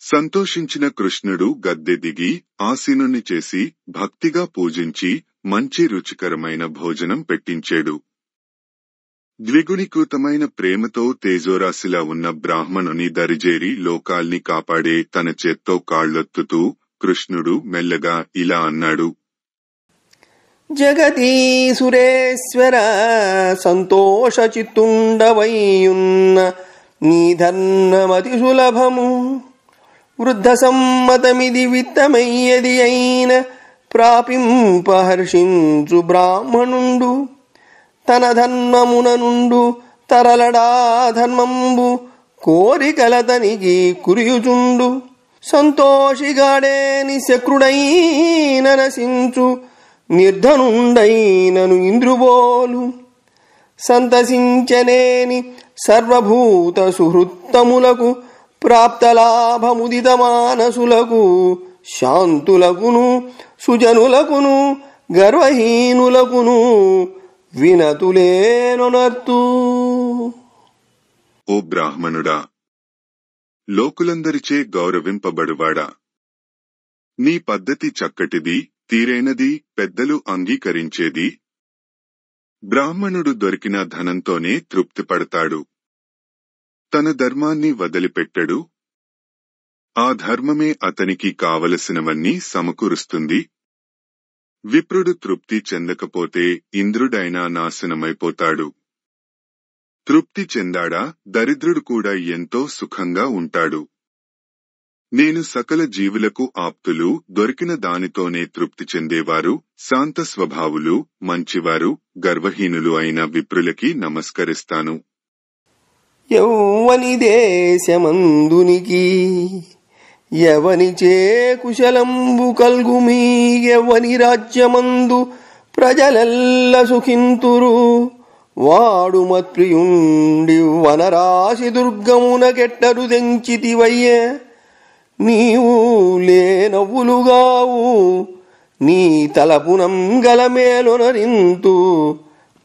సంతోషించిన కృష్ణుడు గద్దె దిగి ఆసీనుని చేసి భక్తిగా పూజించి మంచి రుచికరమైన భోజనం పెట్టించాడు. ద్విగుణీకృతమైన ప్రేమతో తేజోరాశిలా ఉన్న బ్రాహ్మణుని దరిజేరి లోకాల్ని కాపాడే తన చేత్తో కాళ్లొత్తుతూ కృష్ణుడు మెల్లగా ఇలా అన్నాడు: జగతీ సురేశ్వర సంతోష చిత్తుండవైయున్న నీ ధర్మమతి సులభము వృద్ధ సమ్మతమిది విత్తమయ్యది అయిన ప్రాపింపహర్షించు బ్రాహ్మణుండు తన ధర్మమున నుండు తరలడా ధర్మంబు కోరికలతనికి కురియుచుండు సంతోషిగాడేని శక్రుడైన నశించు నిర్ధనుండైనను ఇంద్రుబోలు సంతసించనేని సర్వభూత సుహృత్తములకు ప్రాప్తలాభముదిత మానసులకు శాంతులకును సుజనులకును గర్వహీనులకును వినతులేనొనర్తూ. ఓ బ్రాహ్మణుడా, లోకులందరిచే గౌరవింపబడువాడా, నీ పద్ధతి చక్కటిది, తీరైనది, పెద్దలు అంగీకరించేది. బ్రాహ్మణుడు దొరికిన ధనంతోనే తృప్తిపడతాడు. తన ధర్మాన్ని వదిలిపెట్టడు. ఆ ధర్మమే అతనికి కావలసినవన్నీ సమకూరుస్తుంది. విప్రుడు తృప్తి చెందకపోతే ఇంద్రుడైనా నాశనమైపోతాడు. తృప్తి చెందాడా దరిద్రుడు కూడా ఎంతో సుఖంగా ఉంటాడు. నేను సకల జీవులకు ఆప్తులు, దొరికిన దానితోనే తృప్తి చెందేవారు, శాంత స్వభావులు, మంచివారు, గర్వహీనులు అయిన విప్రులకి నమస్కరిస్తాను. యౌవని దేశమందునికి ఎవనిచే కుశలంబు కల్గుమీ ఎవని రాజ్యమందు ప్రజలెల్ల సుఖింతురు వాడు మత్ప్రియుండి వనరాశి దుర్గమునకెట్టరు దెంచితివయ్యే నీవు లేనవ్వులుగావు నీ తలపునం గలమేలొనరింతు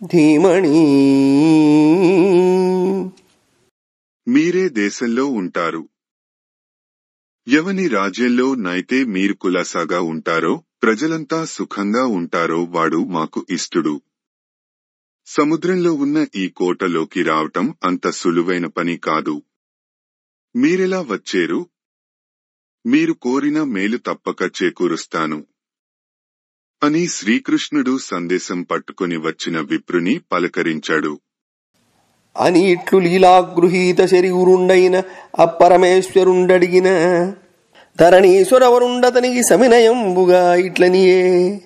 ధీమణి. మీరే దేశంలో ఉంటారు. ఎవని రాజ్యంలో నైతే మీరు కులాసాగా ఉంటారో, ప్రజలంతా సుఖంగా ఉంటారో వాడు మాకు ఇష్టుడు. సముద్రంలో ఉన్న ఈ కోటలోకి రావటం అంత సులువైన పని కాదు. మీరెలా వచ్చేరు? మీరు కోరిన మేలు తప్పక చేకూరుస్తాను అని శ్రీకృష్ణుడు సందేశం పట్టుకుని వచ్చిన విప్రుని పలకరించాడు. అని ఇట్లు లీలాగృహీత శరీరుండైన అప్పరమేశ్వరుండడిగిన ధరణీశ్వరవరుండతనికి సవినయంబుగా ఇట్లనియే.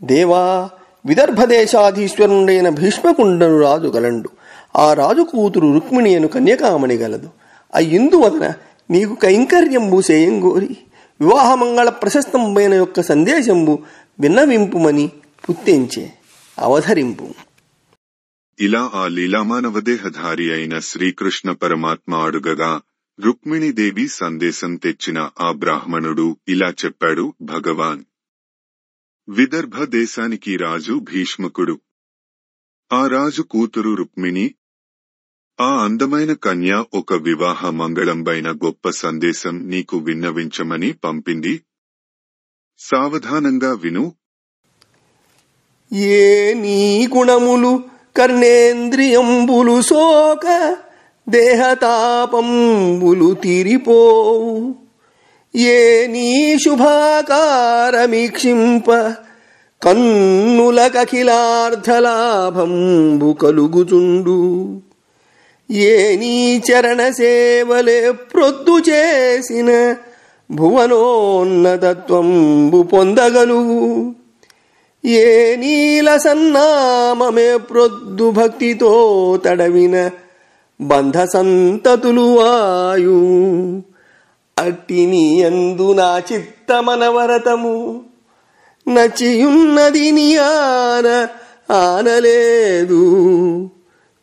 దేవా, విదర్భదేశాధీశ్వరుండైన భీష్మకుండను రాజు గలండు. ఆ రాజు కూతురు రుక్మిణి అను కన్యకామణి గలదు. అయ్యిందువలన నీకు కైంకర్యంబు చేయంగోరి వివాహమంగళ ప్రశస్తంబైన యొక్క సందేశంబు విన్నవింపుమని పుత్తించే అవధరింపు. ఇలా ఆ లీలామానవదేహధారి అయిన శ్రీకృష్ణ పరమాత్మ అడుగగా రుక్మిణీదేవి సందేశం తెచ్చిన ఆ బ్రాహ్మణుడు ఇలా చెప్పాడు. భగవాన్, విదర్భ దేశానికి రాజు భీష్మకుడు. ఆ రాజు కూతురు రుక్మిణి, ఆ అందమైన కన్య ఒక వివాహ మంగళంబైన గొప్ప సందేశం నీకు విన్నవించమని పంపింది. సావధానంగా విను. ఏ నీ గుణములు కర్ణేంద్రియంబులు సోక దేహతాపంబులు తీరిపోవు. ఏ నీ శుభాకారమీక్షింప కన్నులకఖిలార్థలాభంబు కలుగుచుండు. ఏ నీ చరణ సేవలే ప్రొద్దు చేసిన భువనోన్నతత్వంబు పొందగలుగు. ఏ నీల సన్నామమే ప్రొద్దు భక్తితో తడవిన బంధ సంతతులు ఆయు. అట్టి నీ యందు నా చిత్తమనవరతము నచియున్నది నీ ఆనలేదు.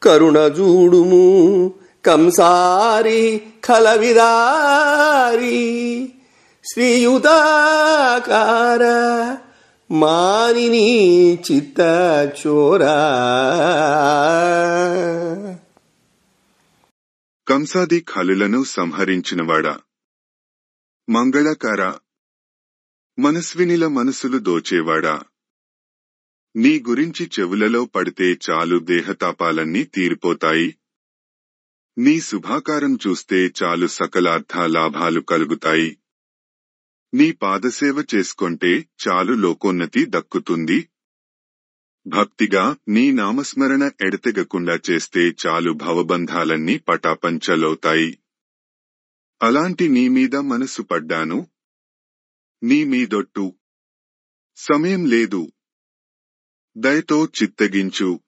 కరుణ జూడుము కంసారి ఖలవిదారి శ్రీయుతాకార మానిని చిత్త చోరా. కంసాది ఖలులను సంహరించినవాడా, మంగళకార, మనస్వినిల మనసులు దోచేవాడా, నీ గురించి చెవులలో పడితే చాలు దేహతాపాలన్నీ తీరిపోతాయి. నీ శుభాకారం చూస్తే చాలు సకలార్థ లాభాలు కలుగుతాయి. నీ పాదసేవ చేసుకొంటే చాలు లోకోన్నతి దక్కుతుంది. భక్తిగా నీ నామస్మరణ ఎడతెగకుండా చేస్తే చాలు భవబంధాలన్నీ పటాపంచలవుతాయి. అలాంటి నీ మీద మనసు పడ్డాను. నీ మీదొట్టు. సమయం లేదు. దయతో చిత్తగించు.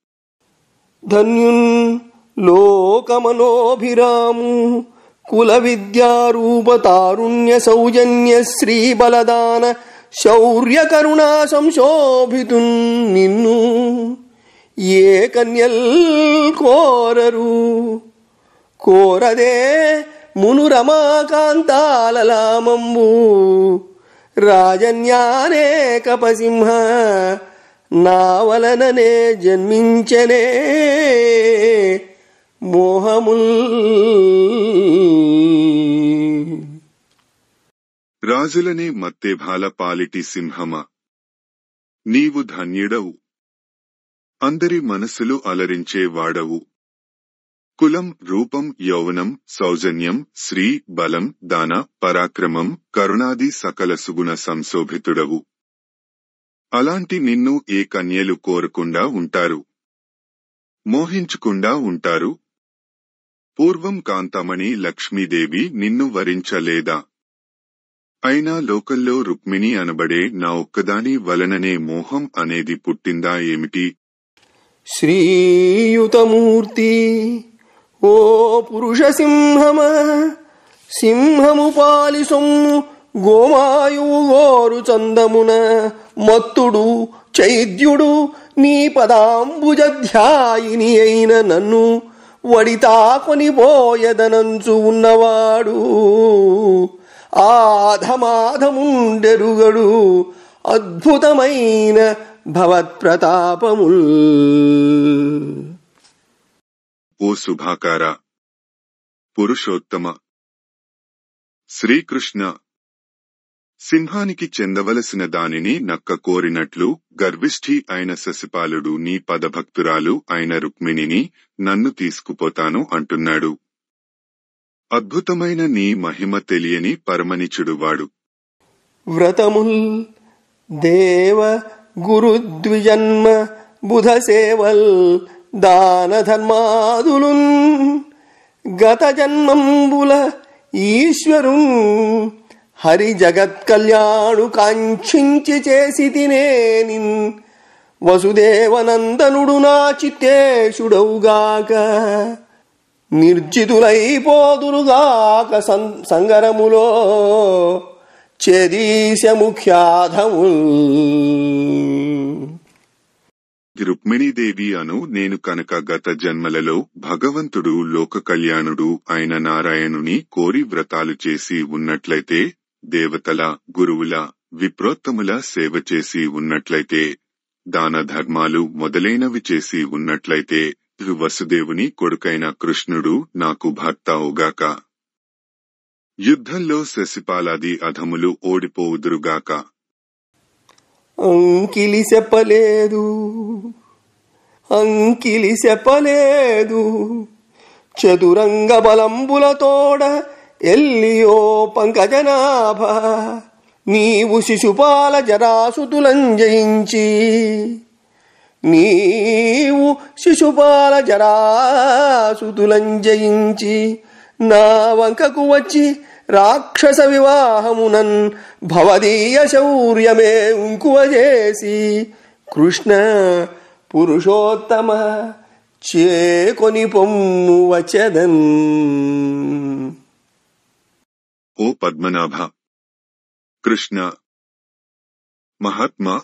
ధన్యున్ లోకమనోభిరాము కుల విద్యారూప తారుణ్య సౌజన్య శ్రీ బలదాన శౌర్య కరుణా సంశోభితున్ నిన్ను ఏ కన్యల్ కోరరు. కోరదే మును రమాకాంతాలలామంబు రాజన్యానే కపసింహ నా వలననే జన్మించనే మోహముల్. రాజులనే మత్తేభాల పాలిటి సింహమ, నీవు ధన్యుడవు. అందరి మనసులు అలరించే వాడవు. కులం, రూపం, యౌవనం, సౌజన్యం, శ్రీ, బలం, దాన, పరాక్రమం, కరుణాది సకల సుగుణ సంశోభితుడవు. అలాంటి నిన్ను ఏ కన్యలు కోరకుండా ఉంటారు, మోహించకుండా ఉంటారు. పూర్వం కాంతమణి లక్ష్మీదేవి నిన్ను వరించలేదా? అయినా లోకంలో రుక్మిణి అనబడే నా ఒక్కదాని వలననే మోహం అనేది పుట్టిందా ఏమిటి? శ్రీయుతమూర్తి, ఓ పురుష సింహమ, సింహము పాలి సొమ్ము గోమాయువు గోరు చందమున మత్తుడు చైద్యుడు నీ పదాంబుజధ్యాయిని అయిన నన్ను వడితా కొనిపోయదనంచు ఉన్నవాడు ఆధమాధముండెరుగడు అద్భుతమైన భవత్ప్రతాపముల్. ఓ శుభాకార, పురుషోత్తమ. శ్రీకృష్ణ. సింహానికి చెందవలసిన దానిని నక్క కోరినట్లు గర్విష్ఠి అయిన శశిపాలుడు నీ పదభక్తురాలు అయిన రుక్మిణిని నన్ను తీసుకుపోతాను అంటున్నాడు. అద్భుతమైన నీ మహిమ తెలియని పరమనిచుడువాడు. వ్రతముల్ దేవ గురుద్విజన్మ బుధ సేవల్ దాన ధర్మాదులున్ గత జన్మంబుల ఈశ్వరు హరి జగత్ కళ్యాణు కాంక్షించి చేసి తినేనిన్ వసుదేవనందనుడు నా చిత్తేశుడౌగాక నిర్జితులైపోదురుగాక సంగరములో చేదీశ ముఖ్యాధముల్. రుక్మిణీదేవి అను నేను కనుక గత జన్మలలో భగవంతుడు లోక కళ్యాణుడు అయిన నారాయణుని కోరి వ్రతాలు చేసి ఉన్నట్లయితే, దేవతల గురువుల విప్రోత్తముల సేవ చేసి ఉన్నట్లయితే, దాన ధర్మాలు మొదలైనవి చేసి ఉన్నట్లయితే వసుదేవుని కొడుకైన కృష్ణుడు నాకు భర్త అవుగాక. యుద్ధంలో శశిపాలాది అధములు ఓడిపోవుదురుగాక. అంకిలి చెప్పలేదు చతురంగ బలంబులతోడ ఎల్లియో పంకజనాభ నీవు శిశుపాల జరాసుతులంజయించి నా వంకకు వచ్చి రాక్షస వివాహమునన్ భవదీయ శౌర్యమే ఉంకువజేసి కృష్ణ పురుషోత్తమ చేకొని పొమ్ము వచ్చదన్. ఓ పద్మనాభ. కృష్ణ. మహాత్మా,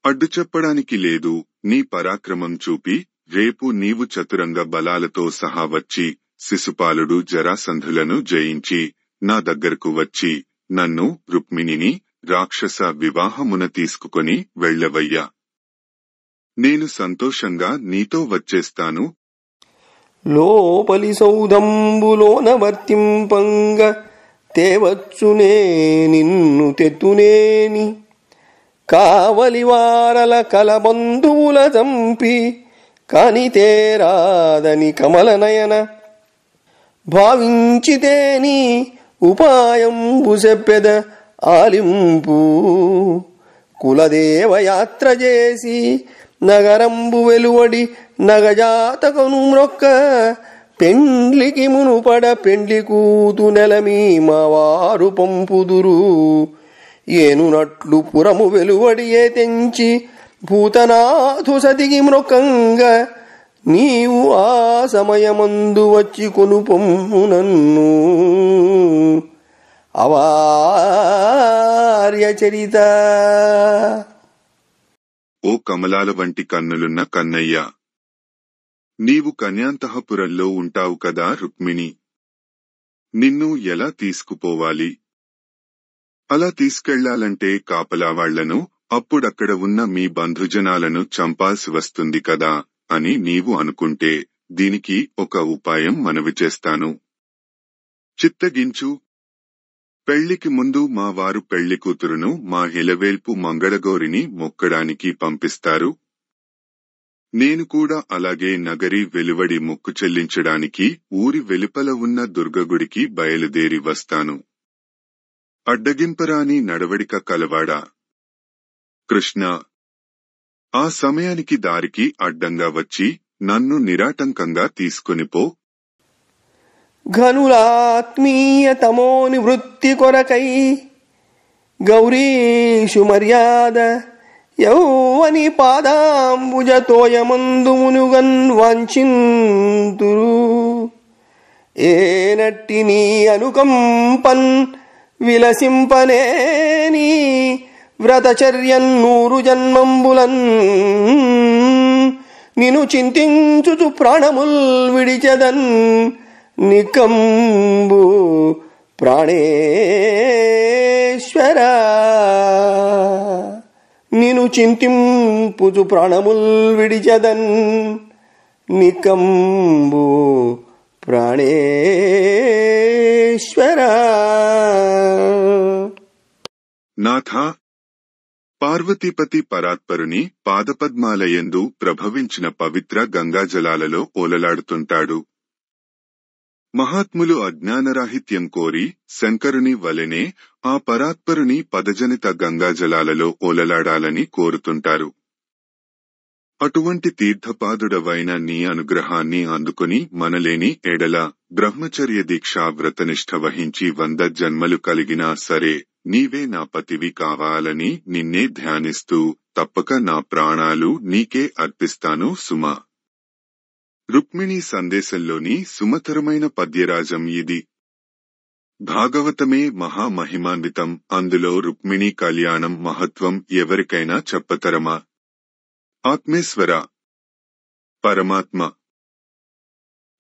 అడ్డు చెప్పడానికి లేదు. నీ పరాక్రమం చూపి రేపు నీవు చతురంగ బలాలతో సహా వచ్చి శిశుపాలుడు జరాసంధులను జయించి నా దగ్గరకు వచ్చి నన్ను రుక్మిణిని రాక్షస వివాహమున తీసుకుని వెళ్ళవయ్యా. నేను సంతోషంగా నీతో వచ్చేస్తాను. లోపలి సౌధంబులోన వర్తింపంగ తేవచ్చునే నిన్ను తెత్తునేని కావలి వారల కలబంధువుల చంపి కానితేరాదని కమలనయన భావించితేని ఉపాయంబు చెప్పెద ఆలింపు. కులదేవయాత్ర చేసి నగరంబు వెలువడి నగజాతకను మ్రొక్క పెండ్లికి మునుపడ పెండ్లి కూతు నెలమీ మావారు పంపుదురు ఏనునట్లు పురము వెలువడి ఏ తెంచి భూతనాథు సతికి మ్రొక్కంగ నీవు ఆ సమయమందు వచ్చి కొను పొమ్ము నన్ను. అవార్య చరిత. ఓ కమలాల వంటి కన్నులున్న కన్నయ్య, నీవు కన్యాంతఃపురంలో ఉంటావు కదా రుక్మిణి. నిన్ను ఎలా తీసుకుపోవాలి? అలా తీసుకెళ్లాలంటే కాపలా వాళ్లను, అప్పుడక్కడ ఉన్న మీ బంధుజనాలను చంపాల్సి వస్తుంది కదా అని నీవు అనుకుంటే దీనికి ఒక ఉపాయం మనవి చేస్తాను. చిత్తగించు. పెళ్లికి ముందు మా వారు పెళ్లి కూతురును మా ఇలవేల్పు మంగళగౌరిని మొక్కడానికి పంపిస్తారు. నేను కూడా అలాగే నగరి వెలువడి మొక్కు చెల్లించడానికి ఊరి వెలుపల ఉన్న దుర్గగుడికి బయలుదేరి వస్తాను. అడ్డగింపరాని నడవడిక కలవాడా. కృష్ణ. ఆ సమయానికి దారికి అడ్డంగా వచ్చి నన్ను నిరాటంకంగా తీసుకొనిపో. ఘనులాత్మీయ తమోని వృత్తి కొరకై గౌరీషు మర్యాద యౌవని పాదాంబుజతోయమందు మునుగన్ వాంఛింతురు. ఏనట్టి నీ అనుకంపన్ విలసింపనేని వ్రతచర్యన్నూరు జన్మంబులన్ నిను చింతించుచు ప్రాణముల్ విడిచెదన్ నికంబు ప్రాణేశ్వర. నిను చింతింపుచు ప్రాణముల్ విడిచెదన్ నికంబు ప్రాణేశ్వర. నాథ, పార్వతీపతి పరాత్పరుని పాదపద్మాలయందు ప్రభవించిన పవిత్ర గంగాజలాలలో ఓలలాడుతుంటాడు. మహాత్ములు అజ్ఞానరాహిత్యం కోరి శంకరుని వలెనే ఆ పరాత్పరుని పదజనిత గంగాజలాలలో ఓలలాడాలని కోరుతుంటారు. అటువంటి తీర్థపాదుడవైన నీ అనుగ్రహాన్ని అందుకుని మనలేని ఎడల బ్రహ్మచర్య దీక్షా వ్రతనిష్ఠ వహించి 100 జన్మలు కలిగినా సరే నీవే నా పతివి కావాలని నిన్నే ధ్యానిస్తూ తప్పక నా ప్రాణాలు నీకే అర్పిస్తాను సుమా. రుక్మిణీ సందేశంలోని సుమధురమైన పద్యరాజం ఇది. భాగవతమే మహామహిమాన్వితం. అందులో రుక్మిణీ కళ్యాణం మహత్వం ఎవరికైనా చెప్పతరమా? ఆత్మేశ్వర పరమాత్మ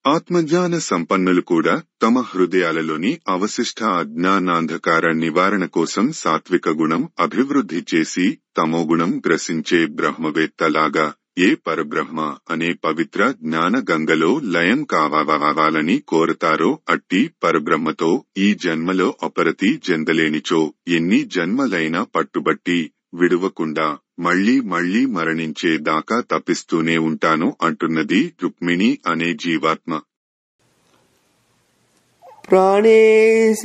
ఆత్మజ్ఞాన సంపన్నులు కూడా తమ హృదయాలలోని అవశిష్ట అజ్ఞానాంధకార నివారణ కోసం సాత్విక గుణం అభివృద్ధి చేసి తమోగుణం గ్రసించే బ్రహ్మవేత్తలాగా ఏ పరబ్రహ్మ అనే పవిత్ర జ్ఞాన గంగలో లయం కావాలని కోరతారో అట్టి పరబ్రహ్మతో ఈ జన్మలో అపరతి చెందలేనిచో ఎన్ని జన్మలైనా పట్టుబట్టి విడువకుండా మళ్లీ మళ్లీ మరణించే దాకా తపిస్తూనే ఉంటాను అంటున్నది రుక్మిణి అనే జీవాత్మ. ప్రాణేశ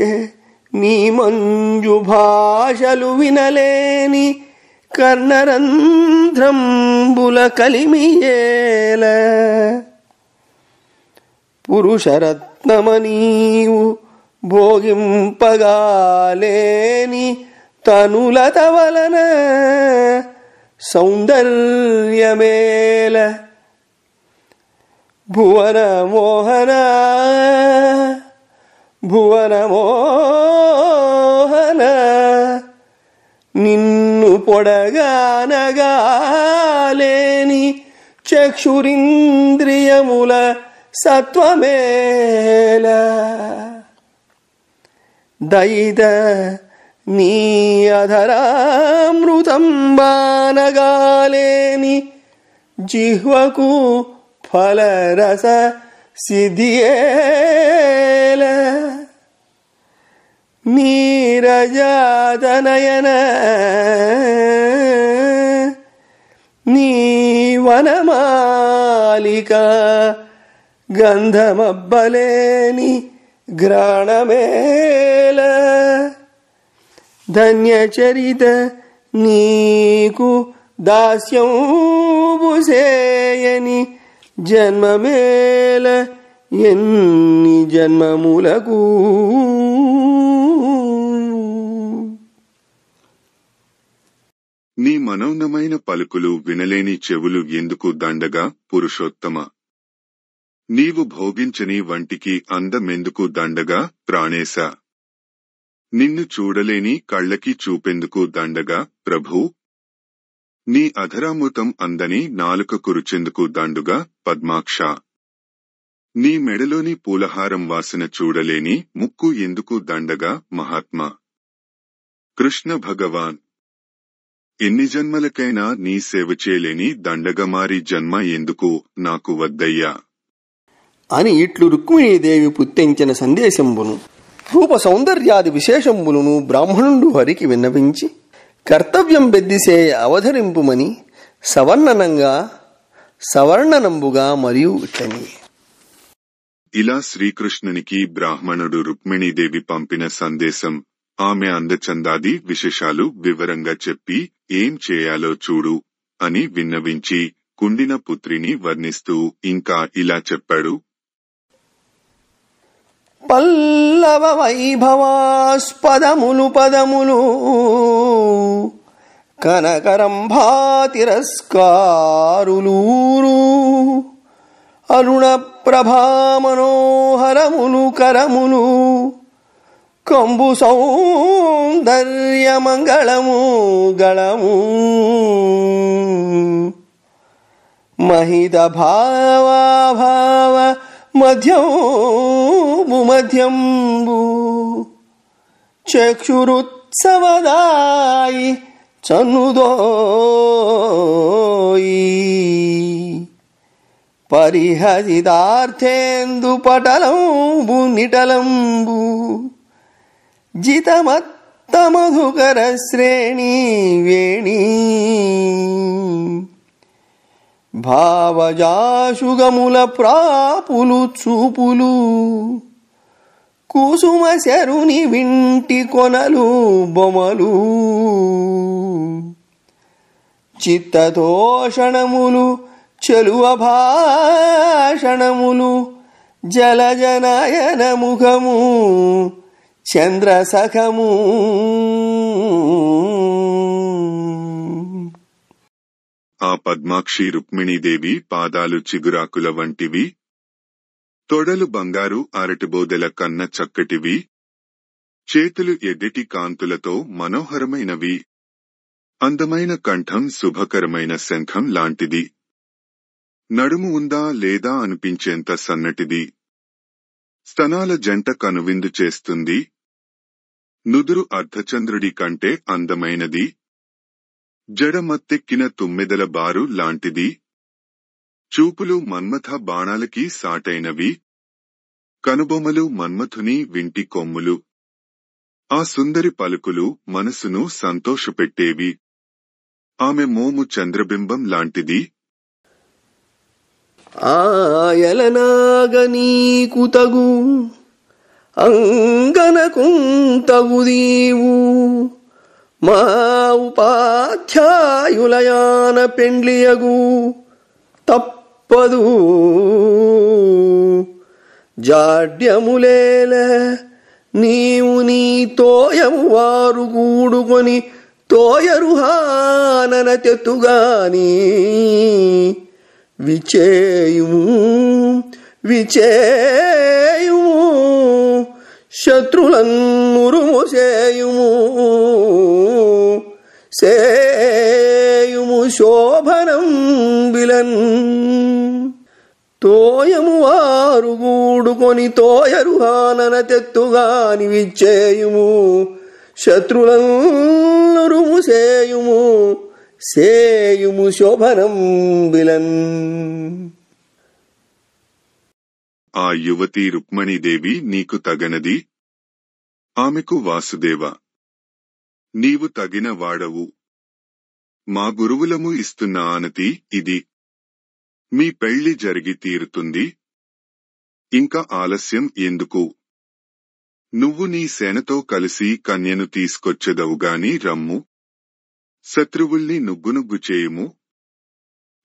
నీ మంజు భాషలు వినలేని కర్ణరంధ్రంబుల కలిమియేల పురుషరత్నమనీవు భోగింపగాలేని తనులత వలన సౌందర్యమేల భువన మోహన భువన మోహన నిన్ను పొడగానగాలేని చక్షురింద్రియముల సత్వమేల దయిద నీ అధరామృతం బానగాలేని జిహ్వకు ఫలరస సిద్ధియేల నీరజాతనయన నీ వనమాలిక గంధమబ్బలేని గ్రాణమేల ధన్యచరిత నీకు దాస్యంబుసేయని జన్మమేల ఎన్ని జన్మములకు. నీ మనోన్నమైన పలుకులు వినలేని చెవులు ఎందుకు దండగా పురుషోత్తమ? నీవు భోగించని వంటికి అందమెందుకు దండగా ప్రాణేశ? నిన్ను చూడలేని కళ్ళకి చూపెందుకు దండగా ప్రభూ? నీ అధరామృతం అందని నాలుకకు రుచెందుకు దండుగా పద్మాక్ష? నీ మెడలోని పూలహారం వాసన చూడలేని ముక్కు ఎందుకు దండగా మహాత్మా? కృష్ణ భగవాన్, ఎన్ని జన్మలకైనా నీ సేవ చేయలేని దండగమారి జన్మ ఎందుకు నాకు వద్దయ్యా అని ఇట్లు రుక్మిణీదేవి పుత్తించిన సందేశంబును రూప సౌందర్యాది విశేషంబులను బ్రాహ్మణుడు హరికి విన్నవించి కర్తవ్యం బెద్దిసే అవధరింపుమని సవర్ణనంబుగా మరియు ఇట్లని. ఇలా శ్రీకృష్ణునికి బ్రాహ్మణుడు రుక్మిణీదేవి పంపిన సందేశం ఆమె అందచందాది విశేషాలు వివరంగా చెప్పి ఏం చేయాలో చూడు అని విన్నవించి కుండిన పుత్రిని వర్ణిస్తూ ఇంకా ఇలా చెప్పాడు. పల్లవ వైభవాస్పదములు పదములు కనకరంభాతిరస్కారులూరు అరుణ ప్రభా మనోహరములు కరములు కంబు సౌందర్య మంగళము గళము మహిత భావాభావ మధ్యంబు చక్షురుత్సవదాయి చన్నుదోయి పరిహసితార్థేందు పటలంబు నిటలంబు జితమత్త మధుకర శ్రేణి వేణి భావజాశుగముల ప్రాపులు చూపులు కుసుమ శరుని వింటి కొనలు బొమలు చిత్తతోషణములు చెలువ భాషణములు జలజనయన ముఖము చంద్రసఖము. ఆ పద్మాక్షి రుక్మిణీదేవి పాదాలు చిగురాకుల వంటివి, తొడలు బంగారు అరటిబోదెల కన్న చక్కటివి, చేతులు ఎద్దటి కాంతులతో మనోహరమైనవి, అందమైన కంఠం శుభకరమైన శంఖం లాంటిది, నడుము ఉందా లేదా అనిపించేంత సన్నటిది, స్తనాల జంట కనువిందు చేస్తుంది, నుదురు అర్ధచంద్రుడి కంటే అందమైనది, జడమత్తెక్కిన తుమ్మెదల బారు లాంటిది, చూపులు మన్మథ బాణాలకి సాటైనవి, కనుబొమ్మలు మన్మథుని వింటి కొమ్ములు, ఆ సుందరి పలుకులు మనసును సంతోషపెట్టేవి. ఆమె మోము చంద్రబింబం లాంటిది. ఆయలనాగనీకు తగు అంగనకుంతగుదీవు మా ఉపాధ్యాయులయాన పెండ్లియగు తప్పదు జాడ్యములేల నీవు నీ తోయము వారు కూడుకొని తోయరుహానన తెత్తుగాని విచేయుము విచేయుము శత్రులన్నురుము సేయుము సేయుము శోభనం బిలన్ తోయము వారు గూడుకొని తోయరుహానన తెత్తుగాని విచ్చేయుము శత్రులన్నురుము సేయుము సేయుము శోభనం బిలన్. ఆ యువతి రుక్మిణీదేవి నీకు తగనది. ఆమెకు వాసుదేవ, నీవు తగిన వాడవు. మా గురువులము ఇస్తున్న ఆనతి ఇది. మీ పెళ్లి జరిగి తీరుతుంది. ఇంకా ఆలస్యం ఎందుకు? నువ్వు నీ సేనతో కలిసి కన్యను తీసుకొచ్చెదవుగాని రమ్ము. శత్రువుల్ని నుగ్గునుగ్గు చేయుము.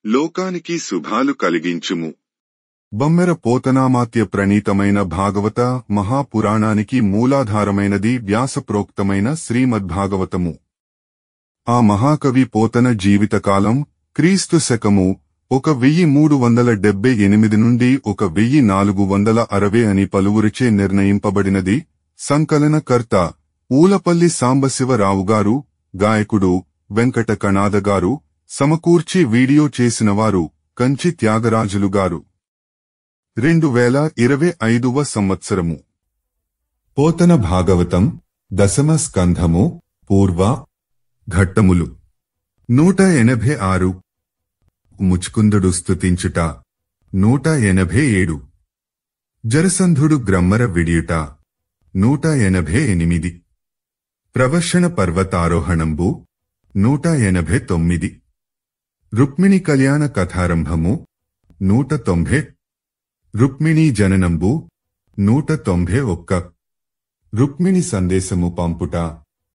లోకానికి శుభాలు కలిగించుము. బమ్మెర పోతనామాత్య ప్రణీతమైన భాగవత మహాపురాణానికి మూలాధారమైనది వ్యాసప్రోక్తమైన శ్రీమద్భాగవతము. ఆ మహాకవి పోతన జీవితకాలం క్రీస్తు శకము 1378 నుండి 1460 అని పలువురిచే నిర్ణయింపబడినది. సంకలనకర్త ఊలపల్లి సాంబశివరావుగారు, గాయకుడు వెంకట కణాదగారు, సమకూర్చి వీడియో చేసినవారు కంచి త్యాగరాజులుగారు. 2025వ సంవత్సరము. పోతన భాగవతం దశమ స్కంధము పూర్వ ఘట్టములు 186. ముచ్కుందుడు స్తుతించుట 187. జరసంధుడు గ్రమ్మర విడియుట 188. ప్రవర్షణ పర్వతారోహణంబు 189. రుక్మిణి కళ్యాణ కథారంభము 190. రుక్మిణీ జననంబు 191. రుక్మిణి సందేశము పంపుట